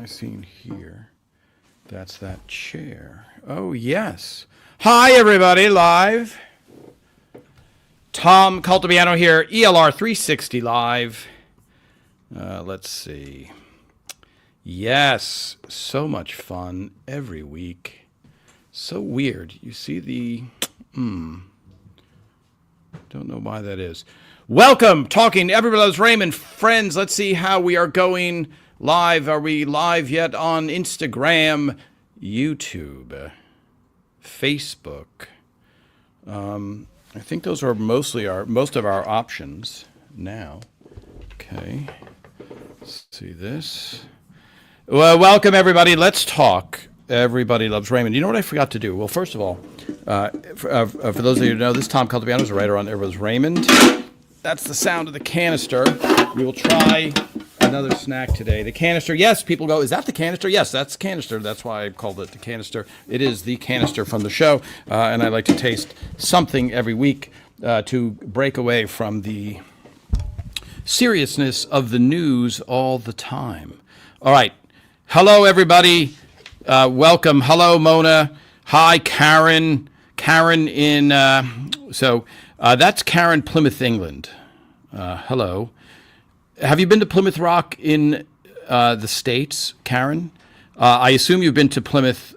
I seeing here? That's that chair. Oh, yes. Hi, everybody, live. Tom Caltabiano here, ELR 360 live. Let's see. Yes, so much fun every week. So weird. You see the... don't know why that is. Welcome, talking Everybody Loves Raymond. Friends, let's see how we are going live. Are we live yet on Instagram, YouTube, Facebook? I think those are most of our options now. Okay, let's see this. Well, welcome everybody. Let's talk. Everybody Loves Raymond. You know what I forgot to do? Well, first of all, for those of you who know, this is Tom Caltabiano is a writer on Everybody Loves Raymond. That's the sound of the canister. We will try another snack today. The canister, yes, people go, is that the canister? Yes, that's the canister. That's why I called it the canister. It is the canister from the show, and I like to taste something every week to break away from the seriousness of the news all the time. All right. Hello, everybody. Welcome. Hello, Mona. Hi, Karen. Karen in, that's Karen, Plymouth, England. Hello. Have you been to Plymouth Rock in the States, Karen? I assume you've been to Plymouth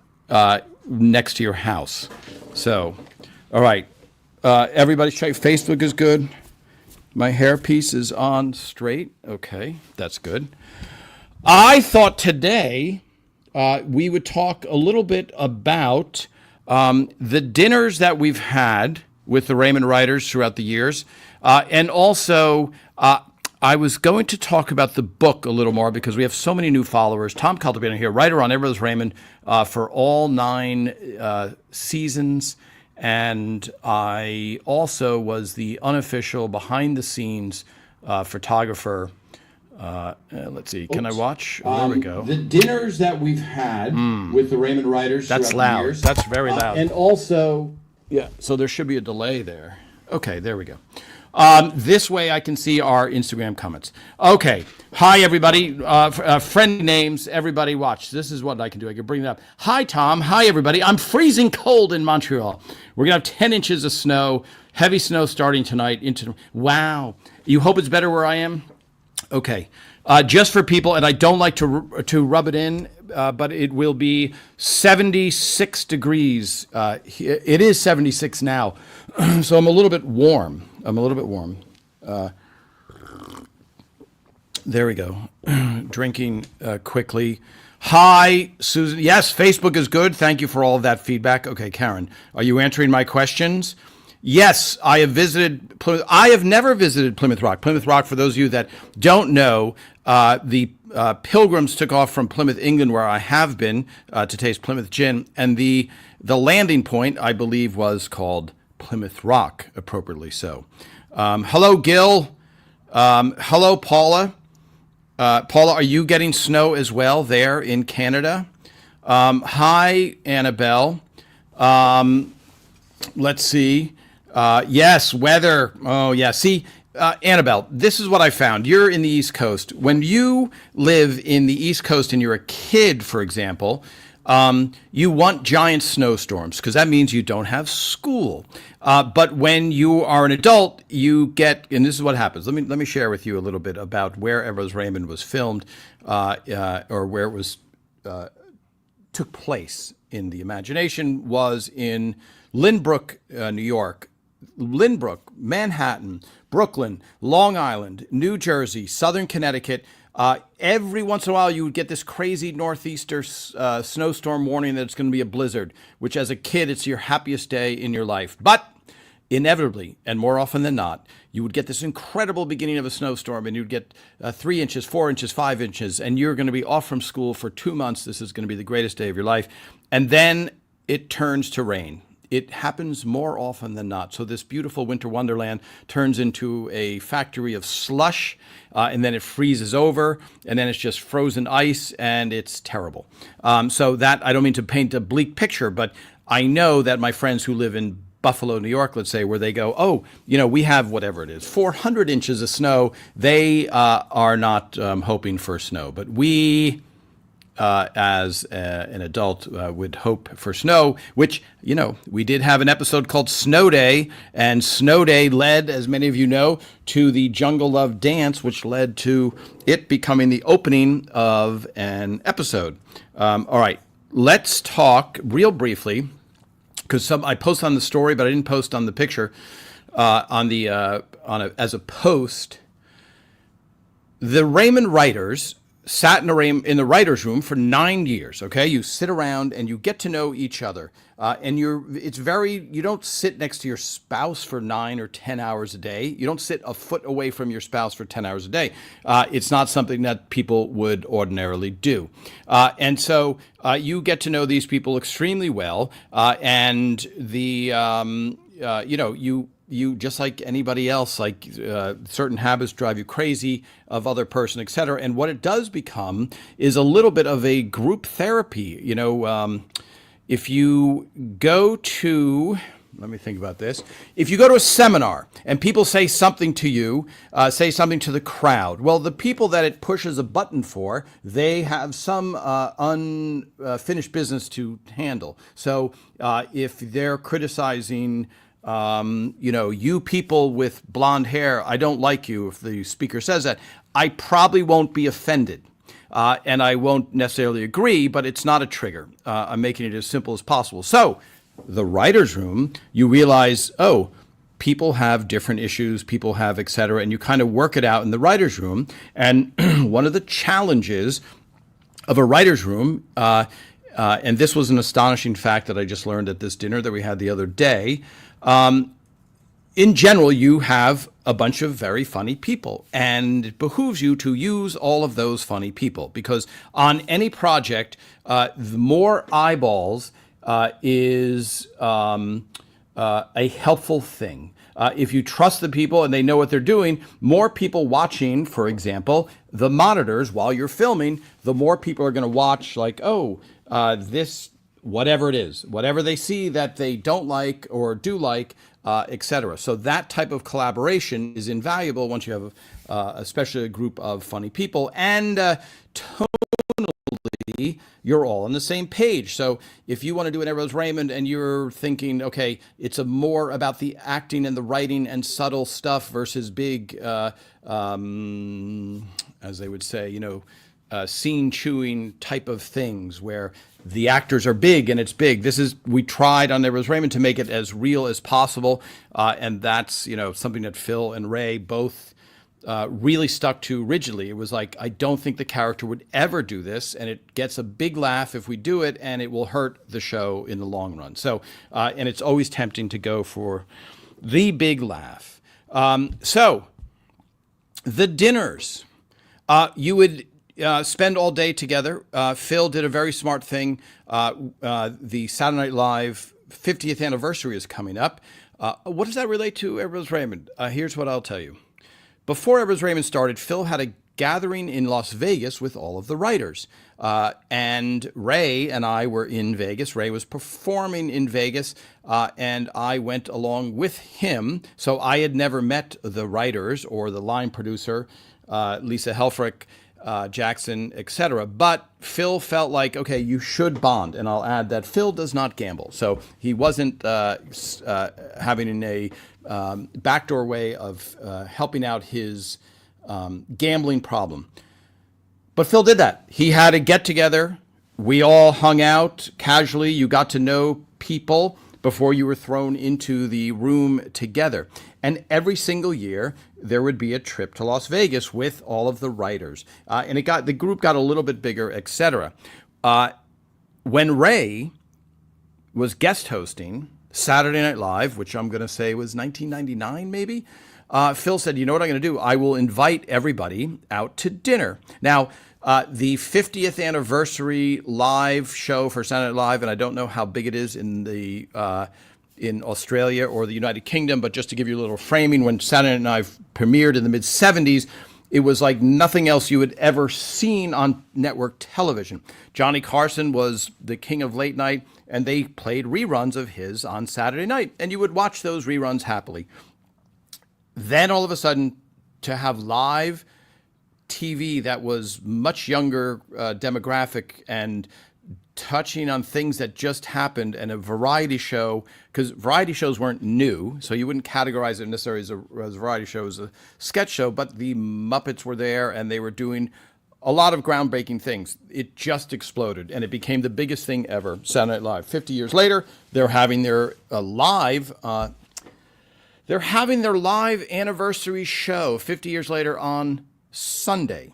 next to your house. So, all right. Everybody, check. Facebook is good. My hairpiece is on straight. Okay, that's good. I thought today we would talk a little bit about the dinners that we've had with the Raymond writers throughout the years. And also, I was going to talk about the book a little more because we have so many new followers. Tom Caltabiano here, writer on Everybody Loves Raymond for all 9 seasons. And I also was the unofficial behind-the-scenes photographer. Let's see. Can I watch? There we go. The dinners that we've had with the Raymond writers. That's loud. The years. That's very loud. And also, yeah. So there should be a delay there. Okay, there we go. This way I can see our Instagram comments. Okay. Hi, everybody. Friend names. Everybody watch. This is what I can do. I can bring it up. Hi, Tom. Hi, everybody. I'm freezing cold in Montreal. We're going to have 10 inches of snow. Heavy snow starting tonight. Wow. You hope it's better where I am? Okay, just for people, and I don't like to rub it in, but it will be 76 degrees. It is 76 now, so I'm a little bit warm. There we go. Drinking quickly. Hi, Susan. Yes, Facebook is good. Thank you for all of that feedback. Okay, Karen, are you answering my questions? Yes, I have visited Plymouth. I have never visited Plymouth Rock. Plymouth Rock, for those of you that don't know, the Pilgrims took off from Plymouth, England, where I have been to taste Plymouth gin, and the landing point, I believe, was called Plymouth Rock, appropriately so. Hello, Gil. Hello, Paula. Paula, are you getting snow as well there in Canada? Hi, Annabelle. Let's see. Yes, weather. Oh, yeah. See, Annabelle, this is what I found. You're in the East Coast. When you live in the East Coast and you're a kid, for example, you want giant snowstorms because that means you don't have school. But when you are an adult, you get, and this is what happens. Let me share with you a little bit about where Everybody Loves Raymond was filmed, or where it was took place in the imagination was in Lynbrook, New York, Lynbrook, Manhattan, Brooklyn, Long Island, New Jersey, Southern Connecticut. Every once in a while, you would get this crazy northeaster snowstorm warning that it's going to be a blizzard, which as a kid, it's your happiest day in your life. But inevitably, and more often than not, you would get this incredible beginning of a snowstorm, and you'd get 3 inches, 4 inches, 5 inches, and you're going to be off from school for 2 months. This is going to be the greatest day of your life. And then it turns to rain. It happens more often than not. So this beautiful winter wonderland turns into a factory of slush, and then it freezes over, and then it's just frozen ice, and it's terrible. So that, I don't mean to paint a bleak picture, but I know that my friends who live in Buffalo, New York, let's say, where they go, oh, we have whatever it is, 400 inches of snow. They are not hoping for snow, but we as an adult would hope for snow, which, we did have an episode called Snow Day, and Snow Day led, as many of you know, to the Jungle Love Dance, which led to it becoming the opening of an episode. All right, let's talk real briefly, because I posted on the story, but I didn't post on the picture, as a post. The Raymond writers sat in the writer's room for 9 years, okay? You sit around and you get to know each other. You don't sit next to your spouse for 9 or 10 hours a day. You don't sit a foot away from your spouse for 10 hours a day. It's not something that people would ordinarily do. And so you get to know these people extremely well. You just like anybody else, like certain habits drive you crazy of other person, et cetera. And what it does become is a little bit of a group therapy. If you go to, let me think about this. If you go to a seminar and people say something to you, say something to the crowd, well, the people that it pushes a button for, they have some unfinished business to handle. So if they're criticizing you people with blonde hair, I don't like you. If the speaker says that, I probably won't be offended. And I won't necessarily agree, but it's not a trigger. I'm making it as simple as possible. So the writer's room, you realize, people have different issues, people have, et cetera, and you kind of work it out in the writer's room. And one of the challenges of a writer's room, and this was an astonishing fact that I just learned at this dinner that we had the other day, in general, you have a bunch of very funny people, and it behooves you to use all of those funny people, because on any project, the more eyeballs is a helpful thing. If you trust the people and they know what they're doing, more people watching, for example, the monitors while you're filming, the more people are going to watch, like, this, whatever it is, whatever they see that they don't like or do like, etc. So that type of collaboration is invaluable once you have, especially a group of funny people, and tonally, you're all on the same page. So if you want to do an Everybody Loves Raymond and you're thinking, okay, it's more about the acting and the writing and subtle stuff versus big, as they would say, scene chewing type of things where the actors are big and it's big. We tried on Everybody Loves Raymond to make it as real as possible. And that's, something that Phil and Ray both really stuck to rigidly. It was like, I don't think the character would ever do this, and it gets a big laugh if we do it, and it will hurt the show in the long run. So, and it's always tempting to go for the big laugh. So the dinners, you would spend all day together. Phil did a very smart thing. The Saturday Night Live 50th anniversary is coming up. What does that relate to Everybody Loves Raymond? Here's what I'll tell you. Before Everybody Loves Raymond started, Phil had a gathering in Las Vegas with all of the writers. And Ray and I were in Vegas. Ray was performing in Vegas, and I went along with him. So I had never met the writers or the line producer, Lisa Helfrich, Jackson, etc. But Phil felt like, okay, you should bond. And I'll add that Phil does not gamble. So he wasn't having a backdoor way of helping out his gambling problem. But Phil did that. He had a get-together. We all hung out casually. You got to know people before you were thrown into the room together. And every single year, there would be a trip to Las Vegas with all of the writers. And the group got a little bit bigger, etc. When Ray was guest hosting Saturday Night Live, which I'm going to say was 1999 maybe, Phil said, you know what I'm going to do? I will invite everybody out to dinner. Now, the 50th anniversary live show for Saturday Night Live, and I don't know how big it is in Australia or the United Kingdom, but just to give you a little framing, when Saturday Night Live premiered in the mid-'70s, it was like nothing else you had ever seen on network television. Johnny Carson was the king of late night, and they played reruns of his on Saturday night, and you would watch those reruns happily. Then all of a sudden, to have live TV that was much younger demographic and touching on things that just happened, and a variety show, because variety shows weren't new, so you wouldn't categorize it necessarily as a variety show, as a sketch show, but the Muppets were there and they were doing a lot of groundbreaking things. It just exploded and it became the biggest thing ever. Saturday Night Live. 50 years later, they're having their live anniversary show 50 years later on Sunday.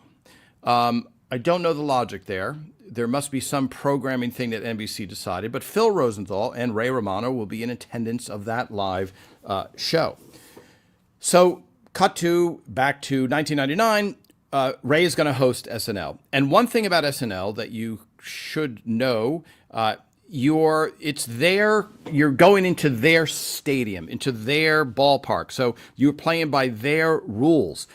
I don't know the logic there. There must be some programming thing that NBC decided, but Phil Rosenthal and Ray Romano will be in attendance of that live show. So, back to 1999, Ray is going to host SNL. And one thing about SNL that you should know, you're going into their stadium, into their ballpark. So you're playing by their rules.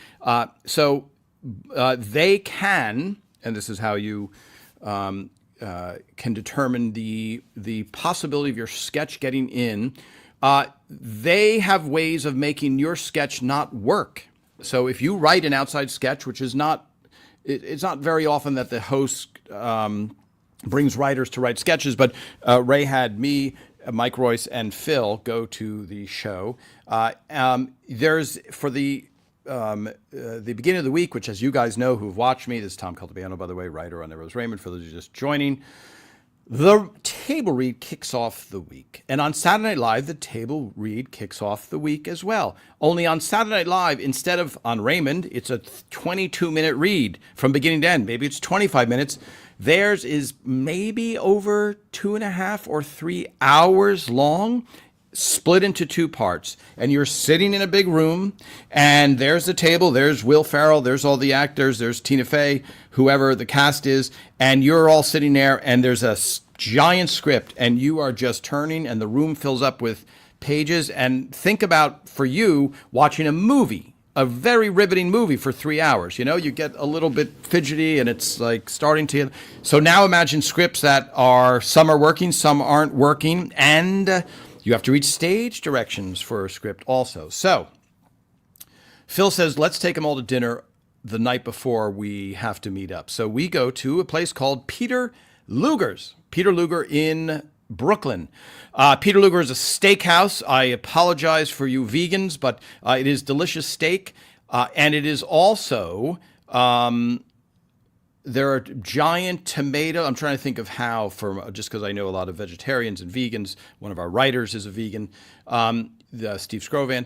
So they can, and this is how you can determine the possibility of your sketch getting in. They have ways of making your sketch not work. So if you write an outside sketch, which is it's not very often that the host brings writers to write sketches, but Ray had me, Mike Royce, and Phil go to the show. There's for the beginning of the week, which, as you guys know who've watched me, this is Tom Caltabiano, by the way, writer on Everybody Loves Raymond, for those who are just joining. The table read kicks off the week. And on Saturday Night Live, the table read kicks off the week as well. Only on Saturday Night Live, instead of on Raymond, it's a 22-minute read from beginning to end. Maybe it's 25 minutes. Theirs is maybe over 2.5 or 3 hours long, split into two parts. And you're sitting in a big room, and there's the table, there's Will Ferrell, there's all the actors, there's Tina Fey, whoever the cast is, and you're all sitting there, and there's a giant script, and you are just turning, and the room fills up with pages. And think about, for you, watching a movie, a very riveting movie for 3 hours. You know, you get a little bit fidgety, and it's like starting to... So now imagine scripts that some are working, some aren't working, and you have to read stage directions for a script also. So Phil says, let's take them all to dinner the night before we have to meet up. So we go to a place called Peter Luger's. Peter Luger in Brooklyn. Peter Luger is a steakhouse. I apologize for you vegans, but it is delicious steak. And it is also, there are giant tomato. I'm trying to think of how, just because I know a lot of vegetarians and vegans. One of our writers is a vegan, Steve Scrovan.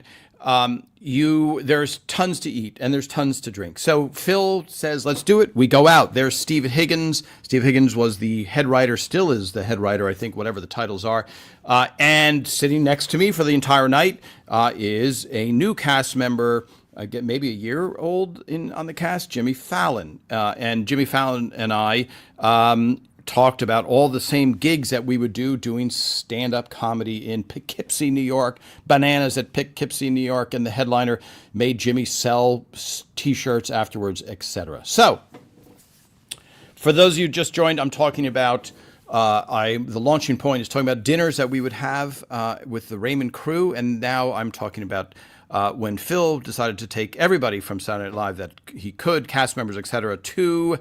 There's tons to eat and there's tons to drink. So Phil says, let's do it. We go out. There's Steve Higgins. Steve Higgins was the head writer, still is the head writer, I think, whatever the titles are. And sitting next to me for the entire night is a new cast member, maybe a year old on the cast, Jimmy Fallon. And Jimmy Fallon and I talked about all the same gigs that we would do doing stand-up comedy in Poughkeepsie, New York, bananas at Poughkeepsie, New York, and the headliner made Jimmy sell T-shirts afterwards, etc. So, for those of you who just joined, I'm talking about, the launching point is talking about dinners that we would have with the Raymond crew, and now I'm talking about when Phil decided to take everybody from Saturday Night Live that he could, cast members, etc., to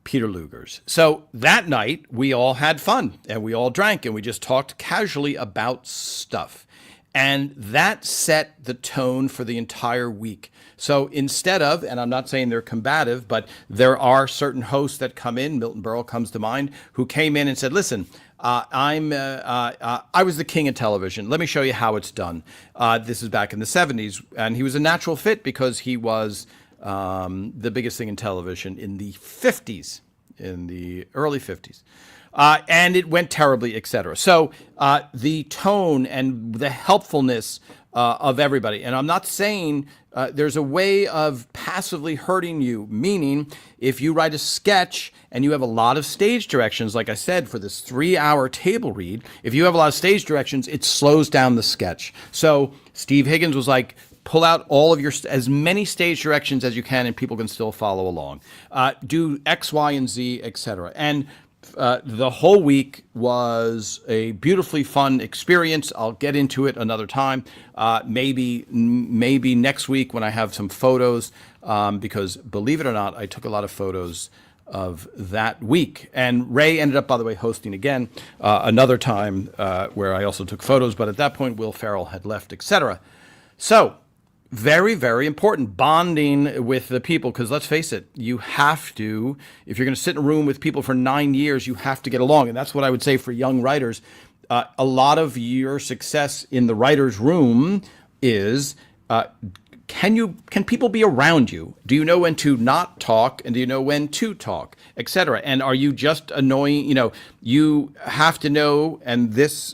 Peter Luger's. So that night, we all had fun, and we all drank, and we just talked casually about stuff. And that set the tone for the entire week. So instead of, and I'm not saying they're combative, but there are certain hosts that come in, Milton Berle comes to mind, who came in and said, listen, I was the king of television. Let me show you how it's done. This is back in the 70s, and he was a natural fit because he was the biggest thing in television in the 50s, in the early 50s. And it went terribly, etc. So the tone and the helpfulness of everybody. And I'm not saying there's a way of passively hurting you, meaning if you write a sketch and you have a lot of stage directions, like I said, for this 3-hour table read, if you have a lot of stage directions, it slows down the sketch. So Steve Higgins was like, pull out all of as many stage directions as you can, and people can still follow along. Do X, Y, and Z, etc. And the whole week was a beautifully fun experience. I'll get into it another time. Maybe next week when I have some photos because believe it or not, I took a lot of photos of that week. And Ray ended up, by the way, hosting again another time where I also took photos. But at that point, Will Ferrell had left, etc. So very, very important, bonding with the people, because let's face it, you have to, if you're going to sit in a room with people for 9 years, you have to get along. And that's what I would say for young writers. A lot of your success in the writer's room is can people be around you? Do you know when to not talk, and do you know when to talk, etc.? And are you just annoying? You have to know, and this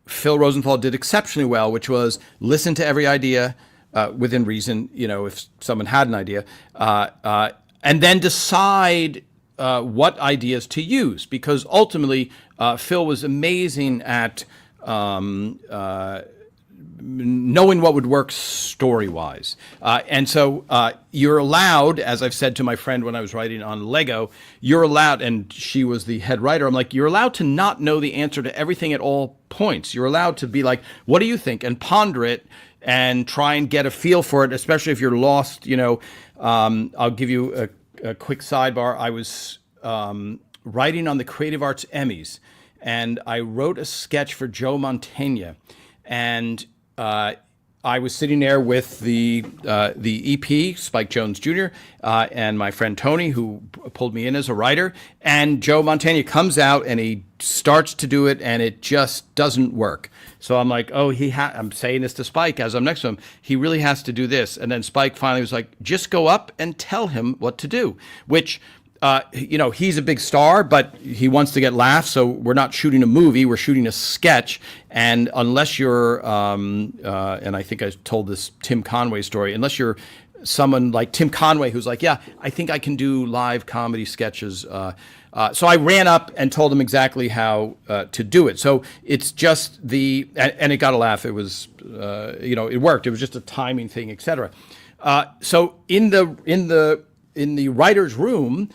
Phil Rosenthal did exceptionally well, which was listen to every idea within reason, if someone had an idea, and then decide what ideas to use, because ultimately Phil was amazing at knowing what would work story-wise. And so you're allowed, as I've said to my friend when I was writing on Lego, you're allowed, and she was the head writer, I'm like, you're allowed to not know the answer to everything at all points. You're allowed to be like, what do you think? And ponder it and try and get a feel for it, especially if you're lost. I'll give you a quick sidebar. I was writing on the Creative Arts Emmys, and I wrote a sketch for Joe Mantegna, and I was sitting there with the EP, Spike Jonze Jr., and my friend Tony, who pulled me in as a writer. And Joe Mantegna comes out and he starts to do it, and it just doesn't work. So I'm like, I'm saying this to Spike as I'm next to him. He really has to do this. And then Spike finally was like, just go up and tell him what to do, which he's a big star, but he wants to get laughs. So we're not shooting a movie, we're shooting a sketch. And unless you're, and I think I told this Tim Conway story, unless you're someone like Tim Conway, who's like, yeah, I think I can do live comedy sketches. So I ran up and told him exactly how to do it. So it's just and it got a laugh. It was, it worked. It was just a timing thing, etc. So in the writer's room,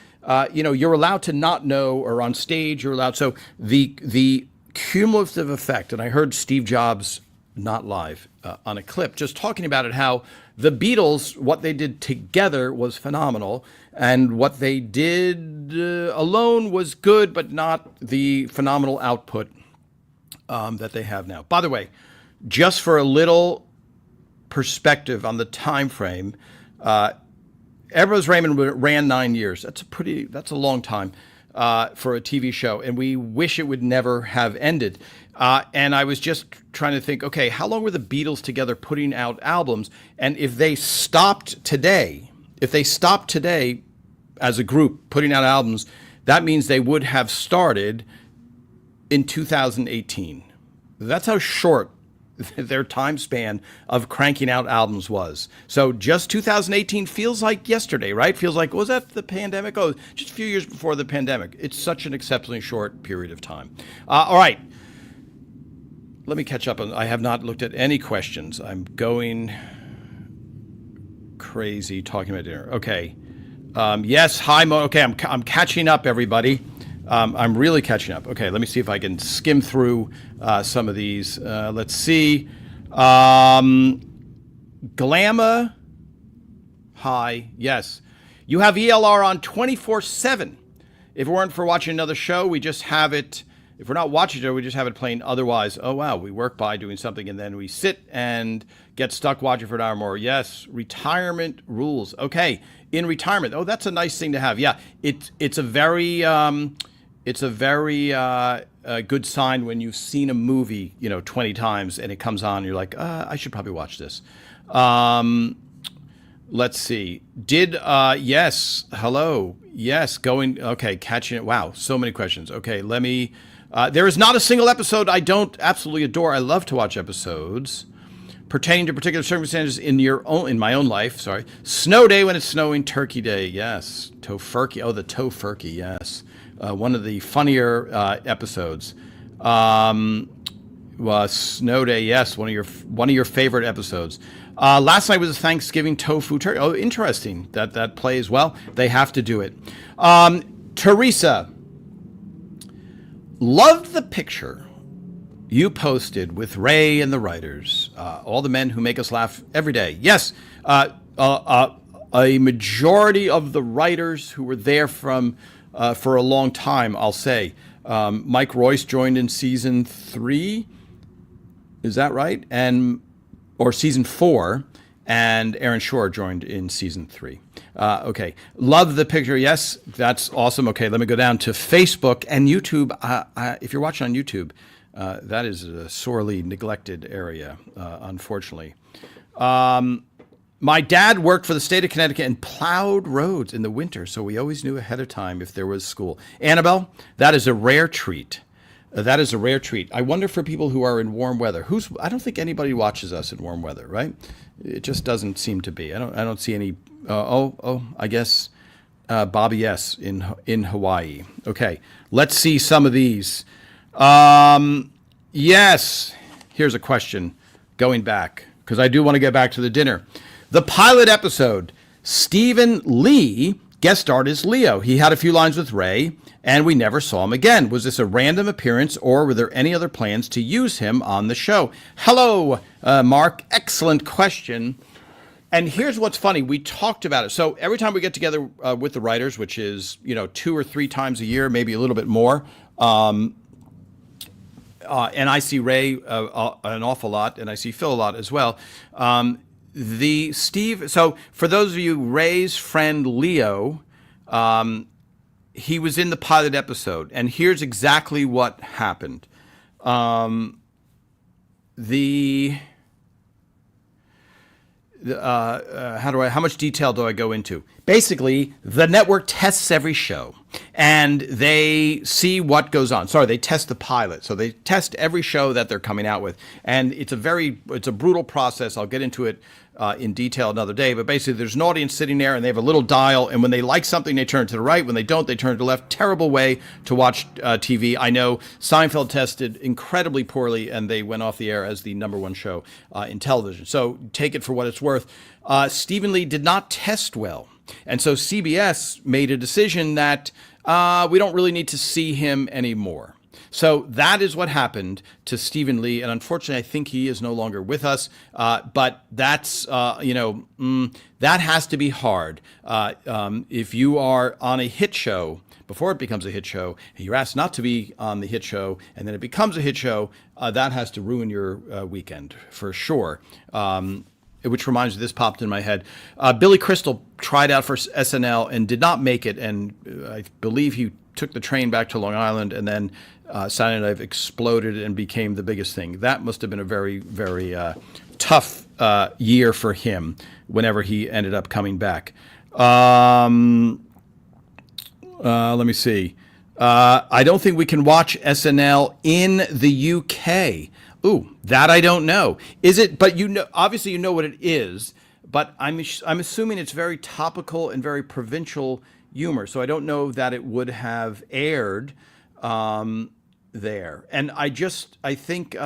you're allowed to not know, or on stage you're allowed. So the cumulative effect, and I heard Steve Jobs, not live, on a clip, just talking about it, how the Beatles, what they did together was phenomenal, and what they did alone was good, but not the phenomenal output that they have now. By the way, just for a little perspective on the time frame, Everybody Loves Raymond ran 9 years. That's a long time for a TV show, and we wish it would never have ended. And I was just trying to think, okay, how long were the Beatles together putting out albums? And if they stopped today as a group putting out albums, that means they would have started in 2018. That's how short their time span of cranking out albums was. So just 2018 feels like yesterday, right? Feels like, was that the pandemic? Oh, just a few years before the pandemic. It's such an exceptionally short period of time. All right. Let me catch up. I have not looked at any questions. I'm going crazy talking about dinner. Okay. Yes. Hi, Mo. Okay. I'm catching up, everybody. I'm really catching up. Okay, let me see if I can skim through some of these. Let's see. Glamma. Hi. Yes. You have ELR on 24/7. If it weren't for watching another show, we just have it. If we're not watching it, we just have it playing otherwise. Oh, wow. We work by doing something, and then we sit and get stuck watching for an hour more. Yes. Retirement rules. Okay. In retirement. Oh, that's a nice thing to have. Yeah. It's a very good sign when you've seen a movie, 20 times, and it comes on, and you're like, I should probably watch this. Let's see. Yes. Hello. Yes. Okay. Catching it. Wow. So many questions. Okay. Let me, there is not a single episode I don't absolutely adore. I love to watch episodes pertaining to particular circumstances in my own life. Sorry. Snow day when it's snowing, turkey day. Yes. Tofurkey. Oh, the tofurkey. Yes. One of the funnier episodes. Snow day. Yes. One of your favorite episodes. Last night was a Thanksgiving tofu turkey. Oh, interesting. That plays well. They have to do it. Teresa, loved the picture you posted with Ray and the writers, all the men who make us laugh every day. Yes, a majority of the writers who were there from for a long time, I'll say. Mike Royce joined in season 3. Is that right? Or season 4. And Aaron Shore joined in season 3. Okay. Love the picture. Yes, that's awesome. Okay, let me go down to Facebook and YouTube. If you're watching on YouTube, that is a sorely neglected area, unfortunately. My dad worked for the state of Connecticut and plowed roads in the winter, so we always knew ahead of time if there was school. Annabelle, that is a rare treat. That is a rare treat. I wonder for people who are in warm weather. I don't think anybody watches us in warm weather, right? It just doesn't seem to be. I don't see any. I guess Bobby S. in Hawaii. Okay, let's see some of these. Yes. Here's a question. Going back because I do want to get back to the dinner. The pilot episode. Stephen Lee guest starred as Leo. He had a few lines with Ray, and we never saw him again. Was this a random appearance, or were there any other plans to use him on the show? Hello, Mark. Excellent question. And here's what's funny. We talked about it. So every time we get together with the writers, which is 2 or 3 times a year, maybe a little bit more, and I see Ray an awful lot, and I see Phil a lot as well. So for those of you, Ray's friend Leo, he was in the pilot episode, and here's exactly what happened. How much detail do I go into? Basically, the network tests every show and they see what goes on. Sorry, they test the pilot. So they test every show that they're coming out with. And it's a brutal process. I'll get into it in detail another day. But basically, there's an audience sitting there and they have a little dial. And when they like something, they turn to the right. When they don't, they turn to the left. Terrible way to watch TV. I know Seinfeld tested incredibly poorly and they went off the air as the #1 show in television. So take it for what it's worth. Stephen Lee did not test well. And so CBS made a decision that we don't really need to see him anymore. So that is what happened to Stephen Lee. And unfortunately, I think he is no longer with us. But that's, that has to be hard. If you are on a hit show, before it becomes a hit show, and you're asked not to be on the hit show, and then it becomes a hit show, that has to ruin your weekend for sure. Which reminds me, this popped in my head. Billy Crystal tried out for SNL and did not make it. And I believe he took the train back to Long Island, and then Saturday Night Live exploded and became the biggest thing. That must have been a very, very tough year for him whenever he ended up coming back. Let me see. I don't think we can watch SNL in the UK. Ooh, that I don't know. Is it? But obviously you know what it is. But I'm assuming it's very topical and very provincial humor. So I don't know that it would have aired there. And I think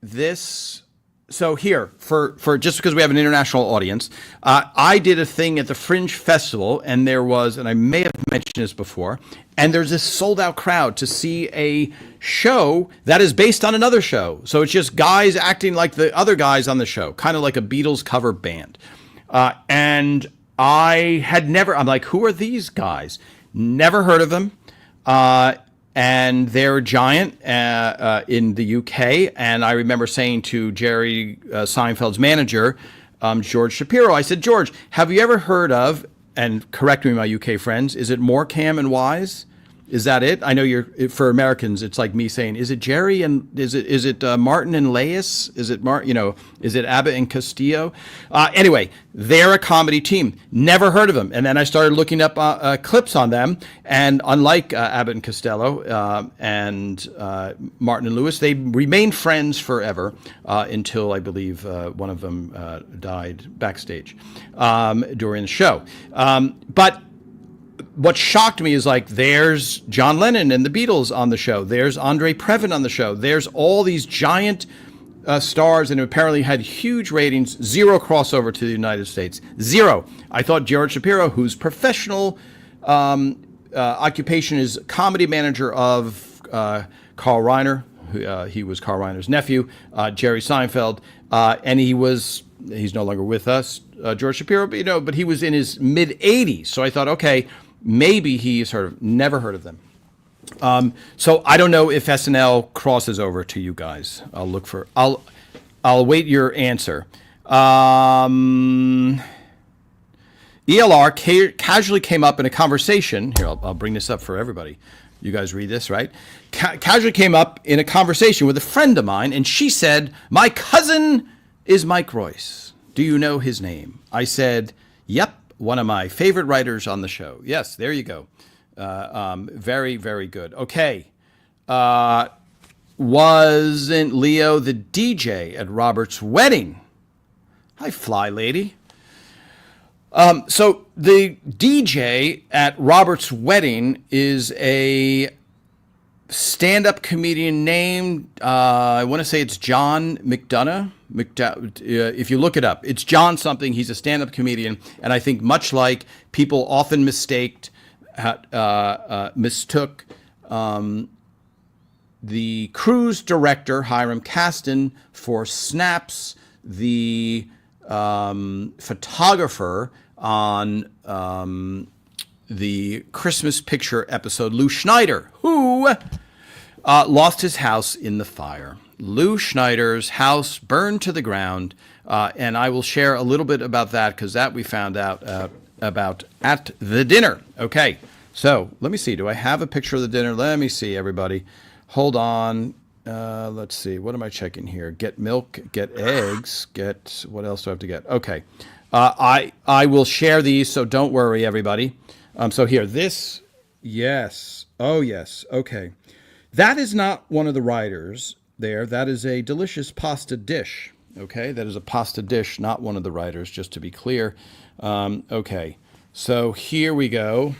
this. So here, for just because we have an international audience, I did a thing at the Fringe Festival, and there was, and I may have mentioned this before, and there's this sold-out crowd to see a show that is based on another show. So it's just guys acting like the other guys on the show, kind of like a Beatles cover band. And I'm like, who are these guys? Never heard of them. And they're giant in the UK. And I remember saying to Jerry Seinfeld's manager, George Shapiro, I said, George, have you ever heard of, and correct me, my UK friends, is it Morecambe and Wise? Is that it? I know for Americans, it's like me saying, is it Jerry and is it Martin and Laius? Is it is it Abbott and Castillo? Anyway, they're a comedy team. Never heard of them. And then I started looking up clips on them. And unlike Abbott and Costello and Martin and Lewis, they remained friends forever until I believe one of them died backstage during the show. But what shocked me is there's John Lennon and the Beatles on the show. There's Andre Previn on the show. There's all these giant stars, and apparently had huge ratings. Zero crossover to the United States. Zero. I thought George Shapiro, whose professional occupation is comedy manager of Carl Reiner. He was Carl Reiner's nephew, Jerry Seinfeld, and he's no longer with us, George Shapiro, but he was in his mid 80s. So I thought, okay, maybe he's never heard of them. So I don't know if SNL crosses over to you guys. I'll await your answer. ELR casually came up in a conversation. Here, I'll bring this up for everybody. You guys read this, right? Casually came up in a conversation with a friend of mine, and she said, "My cousin is Mike Royce. Do you know his name?" I said, "Yep, one of my favorite writers on the show." Yes, there you go. Very, very good. Okay. Wasn't Leo the DJ at Robert's wedding? Hi, fly lady. So the DJ at Robert's wedding is a stand-up comedian named, I want to say it's John McDonough. If you look it up, it's John something. He's a stand-up comedian. And I think much like people often mistook the cruise director, Hiram Caston, for Snaps, the photographer on the Christmas Picture episode, Lou Schneider, who lost his house in the fire. Lou Schneider's house burned to the ground, and I will share a little bit about that because that we found out about at the dinner. Okay, so let me see. Do I have a picture of the dinner? Let me see, everybody. Hold on. Let's see. What am I checking here? Get milk, get eggs, get what else do I have to get? Okay. I will share these, so don't worry, everybody. So here, this, yes. Oh, yes. Okay. That is not one of the writers there. That is a delicious pasta dish. Okay. That is a pasta dish, not one of the writers, just to be clear. Okay. So here we go.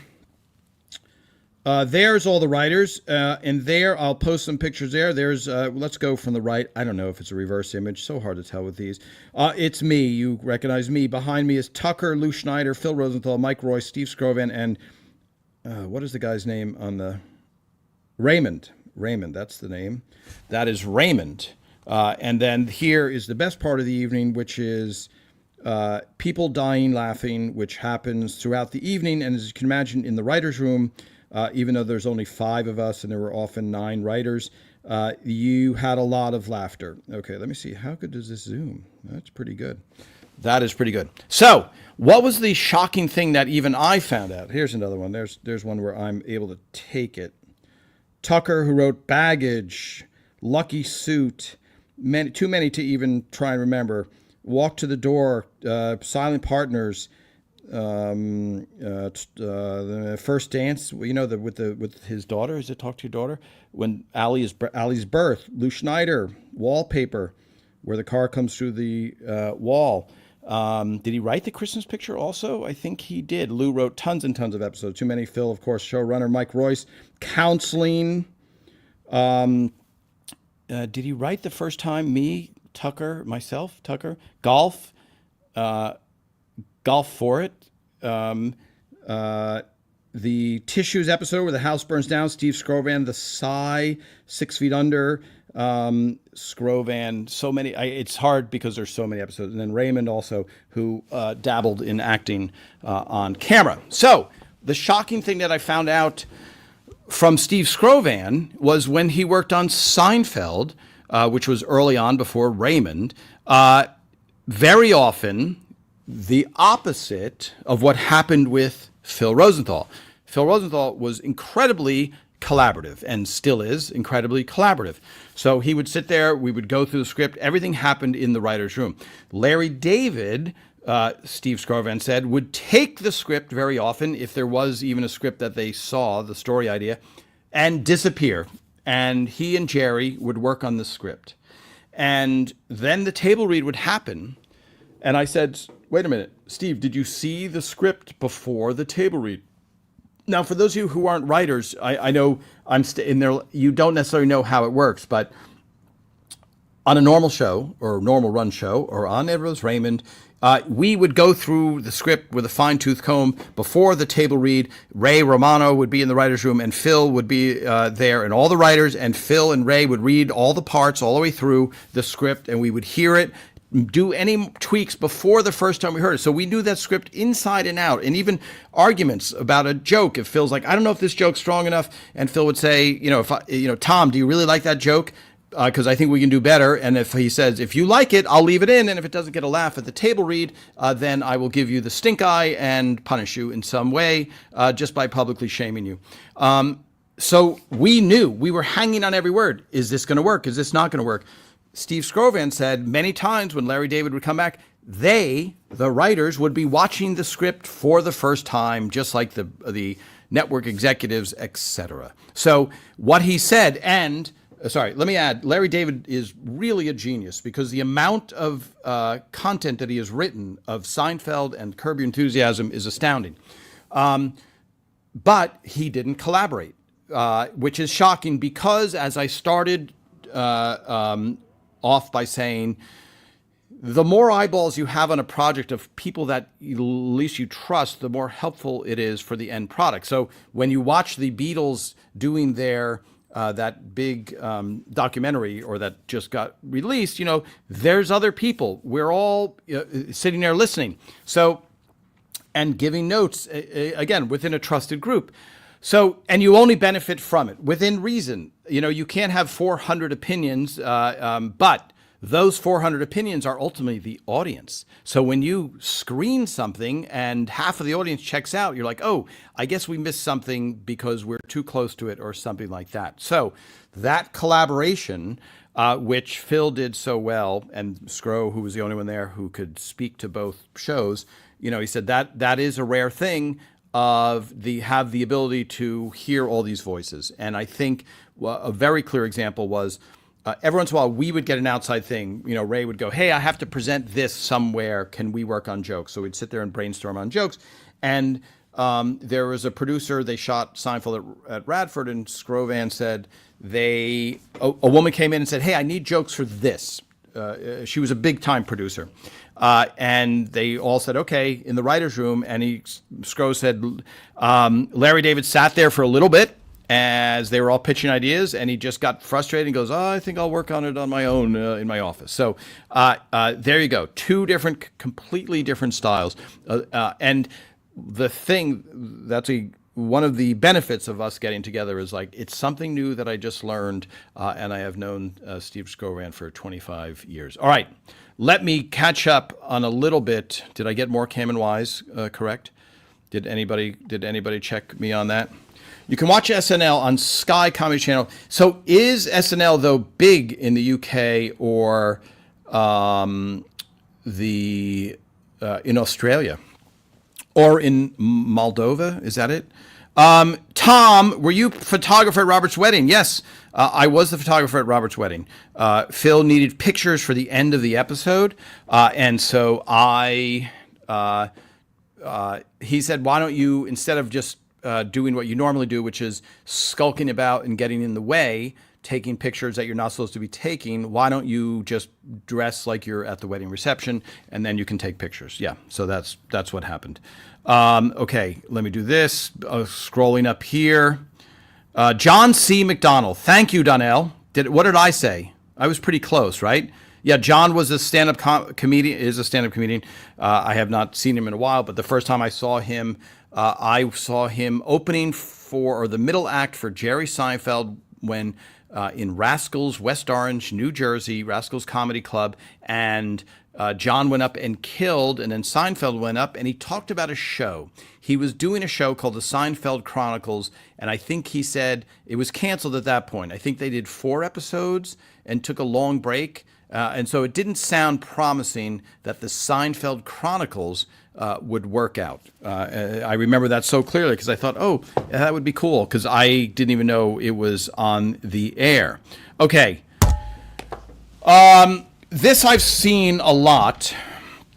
There's all the writers, and there I'll post some pictures there. There's let's go from the right. I don't know if it's a reverse image. So hard to tell with these. It's me. You recognize me. Behind me is Tucker, Lou Schneider, Phil Rosenthal, Mike Royce, Steve Scrovan, and what is the guy's name on the Raymond? Raymond. That's the name. That is Raymond. And then here is the best part of the evening, which is people dying laughing, which happens throughout the evening. And as you can imagine, in the writers' room. Even though there's only 5 of us and there were often 9 writers, you had a lot of laughter. Okay, let me see. How good does this zoom? That's pretty good. That is pretty good. So, what was the shocking thing that even I found out? Here's another one. There's one where I'm able to take it. Tucker, who wrote Baggage, Lucky Suit, too many to even try and remember. Walk to the Door, Silent Partners, the First Dance, with his daughter. Is it Talk to Your Daughter? When Allie's birth. Lou Schneider, Wallpaper, where the car comes through the wall. Did he write the Christmas Picture also? I think he did. Lou wrote tons and tons of episodes. Too Many. Phil, of course, showrunner. Mike Royce, Counseling. Did he write the first time? Me, Tucker, myself, Tucker. Golf. Golf for It. The Tissues episode where the house burns down. Steve Scrovan. The Sigh. 6 Feet Under. Scrovan. So many. It's hard because there's so many episodes. And then Raymond also, who dabbled in acting on camera. So the shocking thing that I found out from Steve Scrovan was when he worked on Seinfeld, which was early on before Raymond. Very often the opposite of what happened with Phil Rosenthal. Phil Rosenthal was incredibly collaborative and still is incredibly collaborative. So he would sit there, we would go through the script, everything happened in the writer's room. Larry David, Steve Scrovan said, would take the script very often, if there was even a script that they saw, the story idea, and disappear. And he and Jerry would work on the script. And then the table read would happen. And I said, wait a minute, Steve, did you see the script before the table read? Now, for those of you who aren't writers, I know I'm in there. You don't necessarily know how it works, but on a normal show or normal run show or on Everybody Loves Raymond, we would go through the script with a fine-tooth comb before the table read. Ray Romano would be in the writer's room, and Phil would be there, and all the writers, and Phil and Ray would read all the parts all the way through the script, and we would hear it, do any tweaks before the first time we heard it. So we knew that script inside and out, and even arguments about a joke. If Phil's like, I don't know if this joke's strong enough, and Phil would say, Tom, do you really like that joke? Because I think we can do better. And if he says, if you like it, I'll leave it in. And if it doesn't get a laugh at the table read, then I will give you the stink eye and punish you in some way just by publicly shaming you. So we knew, we were hanging on every word. Is this going to work? Is this not going to work? Steve Scrovan said many times when Larry David would come back, the writers, would be watching the script for the first time, just like the network executives, etc. So what he said, and sorry, let me add, Larry David is really a genius because the amount of content that he has written of Seinfeld and Curb Your Enthusiasm is astounding. But he didn't collaborate, which is shocking because, as I started off by saying, the more eyeballs you have on a project of people that at least you trust, the more helpful it is for the end product. So when you watch the Beatles doing their that big documentary, or that just got released, there's other people. We're all sitting there listening. So, and giving notes, again, within a trusted group. So, and you only benefit from it within reason. You can't have 400 opinions, but those 400 opinions are ultimately the audience. So when you screen something and half of the audience checks out, you're like, oh, I guess we missed something because we're too close to it or something like that. So that collaboration, which Phil did so well, and Scro, who was the only one there who could speak to both shows, he said that is a rare thing have the ability to hear all these voices. And I think a very clear example was, every once in a while, we would get an outside thing. Ray would go, hey, I have to present this somewhere. Can we work on jokes? So we'd sit there and brainstorm on jokes. And there was a producer. They shot Seinfeld at Radford, and Scrovan said a woman came in and said, hey, I need jokes for this. She was a big-time producer. And they all said, okay, in the writer's room. And Scro said, Larry David sat there for a little bit as they were all pitching ideas, and he just got frustrated and goes, I think I'll work on it on my own in my office. So there you go. Two completely different styles. And the thing, one of the benefits of us getting together is it's something new that I just learned, and I have known Steve Scrovan for 25 years. All right, let me catch up on a little bit. Did I get more Cam and Wise correct? Did anybody check me on that? You can watch SNL on Sky Comedy Channel. So is SNL, though, big in the UK or in Australia or in Moldova? Is that it? Tom, were you photographer at Robert's wedding? Yes, I was the photographer at Robert's wedding. Phil needed pictures for the end of the episode, and so he said, why don't you, instead of just doing what you normally do, which is skulking about and getting in the way, taking pictures that you're not supposed to be taking, why don't you just dress like you're at the wedding reception, and then you can take pictures? Yeah, so that's what happened. Okay, let me do this. Scrolling up here. John C. McDonald. Thank you, Donnell. What did I say? I was pretty close, right? Yeah, John was a stand-up comedian. Is a stand-up comedian. I have not seen him in a while, but the first time I saw him opening for, or the middle act for, Jerry Seinfeld when in Rascals, West Orange, New Jersey, Rascals Comedy Club, and John went up and killed, and then Seinfeld went up and he talked about a show. He was doing a show called The Seinfeld Chronicles, and I think he said it was canceled at that point. I think they did 4 episodes and took a long break, and so it didn't sound promising that The Seinfeld Chronicles would work out. I remember that so clearly because I thought, oh, that would be cool, because I didn't even know it was on the air. Okay. This I've seen a lot.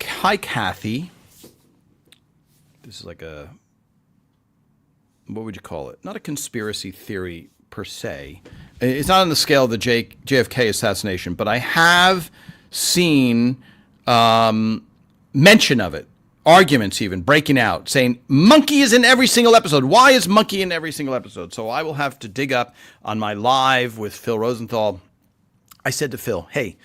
Hi, Kathy. This is like a, what would you call it? Not a conspiracy theory per se. It's not on the scale of the JFK assassination, but I have seen mention of it. Arguments even breaking out, saying Monkey is in every single episode. Why is Monkey in every single episode? So I will have to dig up on my live with Phil Rosenthal. I said to Phil, hey,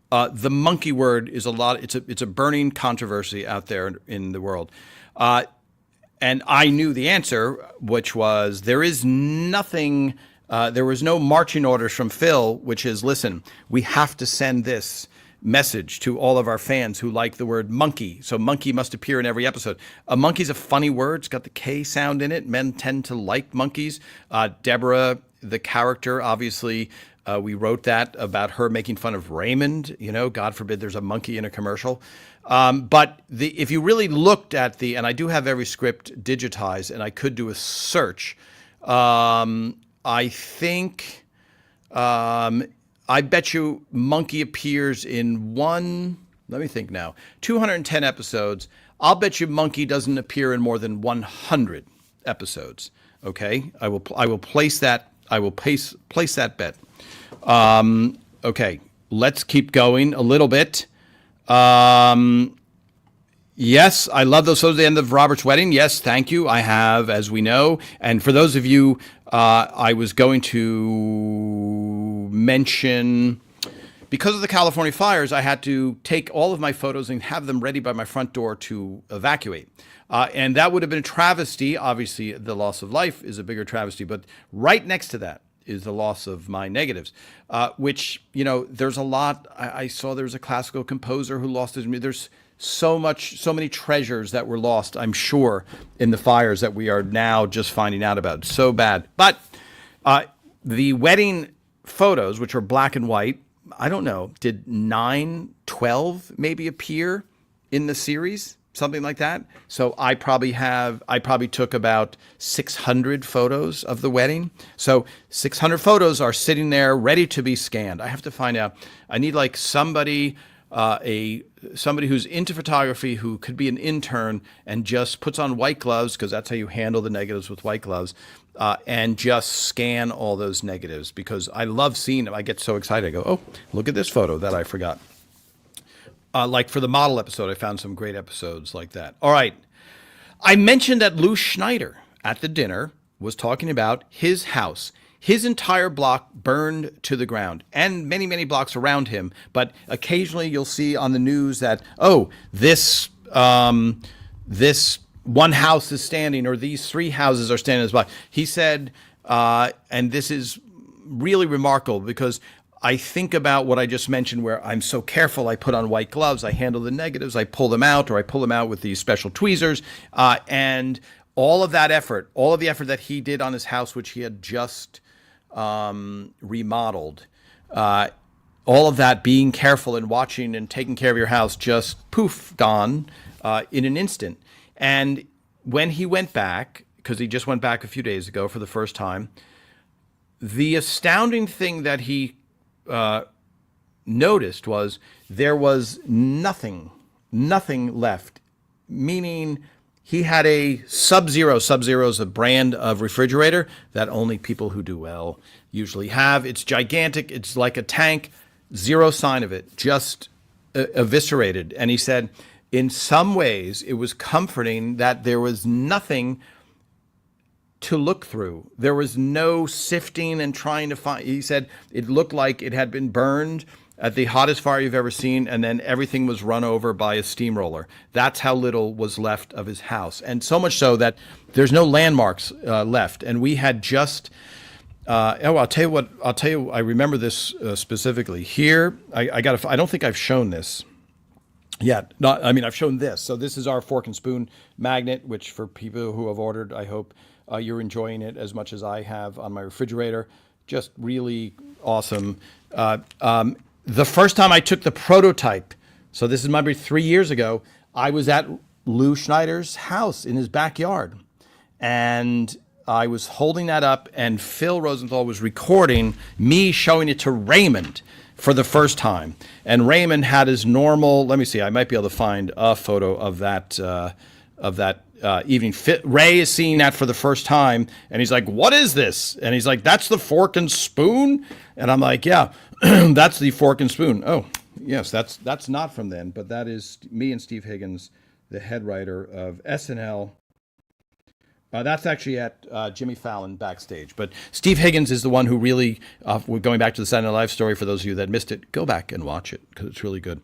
the monkey word is it's a burning controversy out there in the world. And I knew the answer, which was there is nothing, there was no marching orders from Phil, which is, listen, we have to send this message to all of our fans who like the word monkey. So monkey must appear in every episode. A monkey's a funny word. It's got the K sound in it. Men tend to like monkeys. Deborah, the character, obviously, we wrote that about her making fun of Raymond. God forbid there's a monkey in a commercial. But if you really looked at and I do have every script digitized, and I could do a search. I think, I bet you monkey appears in let me think now, 210 episodes. I'll bet you monkey doesn't appear in more than 100 episodes. Okay. I will place that. I will place that bet. Okay. Let's keep going a little bit. Yes, I love those photos at the end of Robert's wedding. Yes, thank you. I have, as we know. And for those of you, I was going to mention, because of the California fires, I had to take all of my photos and have them ready by my front door to evacuate. And that would have been a travesty. Obviously, the loss of life is a bigger travesty. But right next to that is the loss of my negatives, which, there's a lot. I saw there was a classical composer who lost his. There's so many treasures that were lost, I'm sure, in the fires that we are now just finding out about. So bad. But the wedding photos, which are black and white, I don't know, did 9, 12 maybe appear in the series? Something like that. So I probably took about 600 photos of the wedding. So 600 photos are sitting there ready to be scanned. I have to find out. I need like somebody who's into photography, who could be an intern and just puts on white gloves, because that's how you handle the negatives, with white gloves, and just scan all those negatives, because I love seeing them. I get so excited. I go, oh, look at this photo that I forgot. Like for the model episode, I found some great episodes like that. All right. I mentioned that Lou Schneider at the dinner was talking about his house. His entire block burned to the ground, and many, many blocks around him. But occasionally you'll see on the news that, this one house is standing, or these 3 houses are standing as block. He said, and this is really remarkable, because I think about what I just mentioned, where I'm so careful. I put on white gloves. I handle the negatives. I pull them out, or I pull them out with these special tweezers. And all of that effort, all of the effort that he did on his house, which he had just remodeled, all of that, being careful and watching and taking care of your house, just poof, gone in an instant. And when he went back, because he just went back a few days ago for the first time, the astounding thing that he noticed was there was nothing left, meaning he had a Sub-Zero. Sub-Zero is a brand of refrigerator that only people who do well usually have. It's gigantic. It's like a tank. Zero sign of it, just eviscerated. And he said, in some ways, it was comforting that there was nothing to look through. There was no sifting and trying to find. He said it looked like it had been burned at the hottest fire you've ever seen, and then everything was run over by a steamroller. That's how little was left of his house. And so much so that there's no landmarks left. And we had just, I'll tell you, I remember this specifically. Here, I don't think I've shown this yet. I've shown this. So this is our fork and spoon magnet, which for people who have ordered, I hope you're enjoying it as much as I have on my refrigerator. Just really awesome. The first time I took the prototype, so this is maybe 3 years ago, I was at Lou Schneider's house in his backyard. And I was holding that up, and Phil Rosenthal was recording me showing it to Raymond for the first time. And Raymond had his normal, let me see, I might be able to find a photo of that that evening. Ray is seeing that for the first time, and he's like, "What is this?" And he's like, "That's the fork and spoon." And I'm like, "Yeah, that's the fork and spoon." Oh, yes, that's not from then, but that is me and Steve Higgins, the head writer of SNL. That's actually at Jimmy Fallon backstage. But Steve Higgins is the one who really, we're going back to the Saturday Night Live story. For those of you that missed it, go back and watch it because it's really good.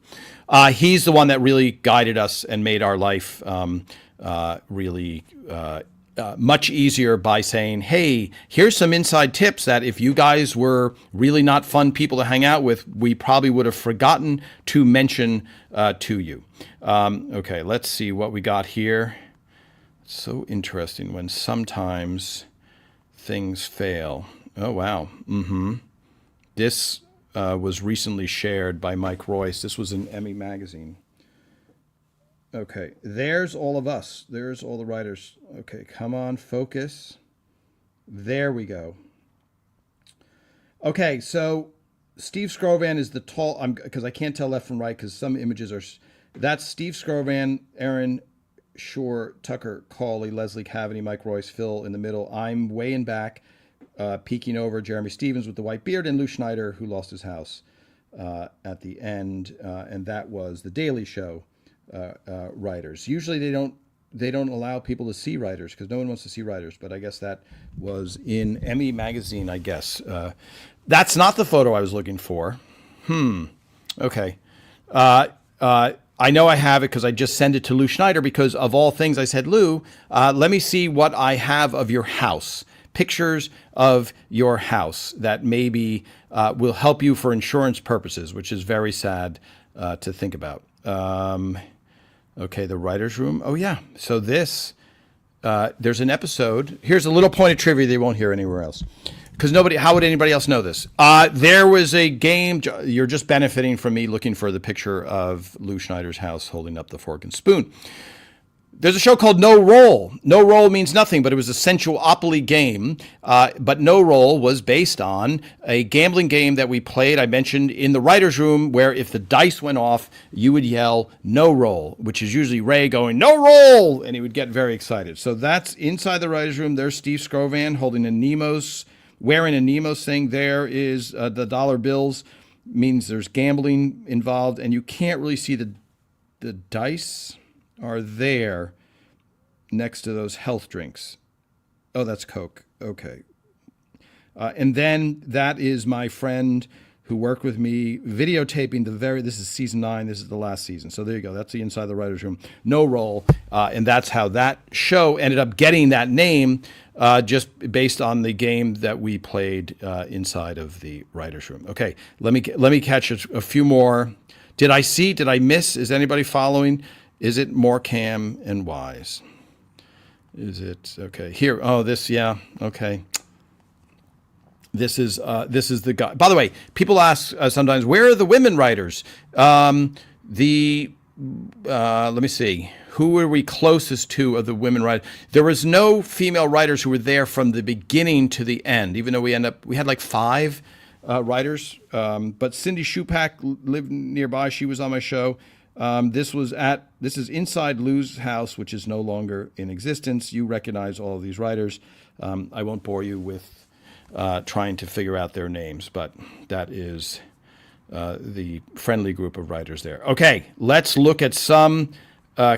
He's the one that really guided us and made our life really much easier by saying, hey, here's some inside tips that if you guys were really not fun people to hang out with, we probably would have forgotten to mention to you. Okay, let's see what we got here. So interesting when sometimes things fail. Oh, wow. This was recently shared by Mike Royce. This was in Emmy Magazine. Okay, there's all of us. There's all the writers. Okay, come on, focus. There we go. Okay, so Steve Scrovan is the tall, because I can't tell left from right because some images are, that's Steve Scrovan, Aaron Shore, Tucker Cawley, Leslie Cavity, Mike Royce, Phil in the middle. I'm way in back, peeking over Jeremy Stevens with the white beard, and Lou Schneider, who lost his house at the end. And that was the Daily Show writers. Usually they don't allow people to see writers because no one wants to see writers. But I guess that was in Emmy Magazine, I guess. That's not the photo I was looking for. Okay. I know I have it because I just sent it to Lou Schneider because of all things I said, Lou, let me see what I have of your house. Pictures of your house that maybe will help you for insurance purposes, which is very sad to think about. Okay, the writer's room. Oh, yeah. So this, there's an episode. Here's a little point of trivia they won't hear anywhere else. Because how would anybody else know this? There was a game. You're just benefiting from me looking for the picture of Lou Schneider's house holding up the fork and spoon. There's a show called No Roll. No Roll means nothing, but it was a sensuopoly game. But No Roll was based on a gambling game that we played, I mentioned, in the writer's room, where if the dice went off, you would yell, no roll, which is usually Ray going, no roll, and he would get very excited. So that's inside the writer's room. There's Steve Scrovan holding a Nemo's, wearing a Nemo's thing. There is the dollar bills, means there's gambling involved, and you can't really see the dice are there next to those health drinks. Oh, that's Coke. Okay. And then that is my friend who worked with me videotaping this is season 9. This is the last season. So there you go. That's the inside the writer's room. No roll. And that's how that show ended up getting that name, just based on the game that we played inside of the writer's room. Okay. Let me catch a few more. Did I miss? Is anybody following? Is it more Cam and Wise? Is it okay? Here, oh, this, yeah, okay. This is the guy. By the way, people ask sometimes, where are the women writers? Let me see. Who were we closest to of the women writers? There was no female writers who were there from the beginning to the end, even though we had like 5 writers. But Cindy Shupak lived nearby. She was on my show. This is inside Lou's house, which is no longer in existence. You recognize all of these writers. I won't bore you with trying to figure out their names, but that is the friendly group of writers there. Okay, let's look at some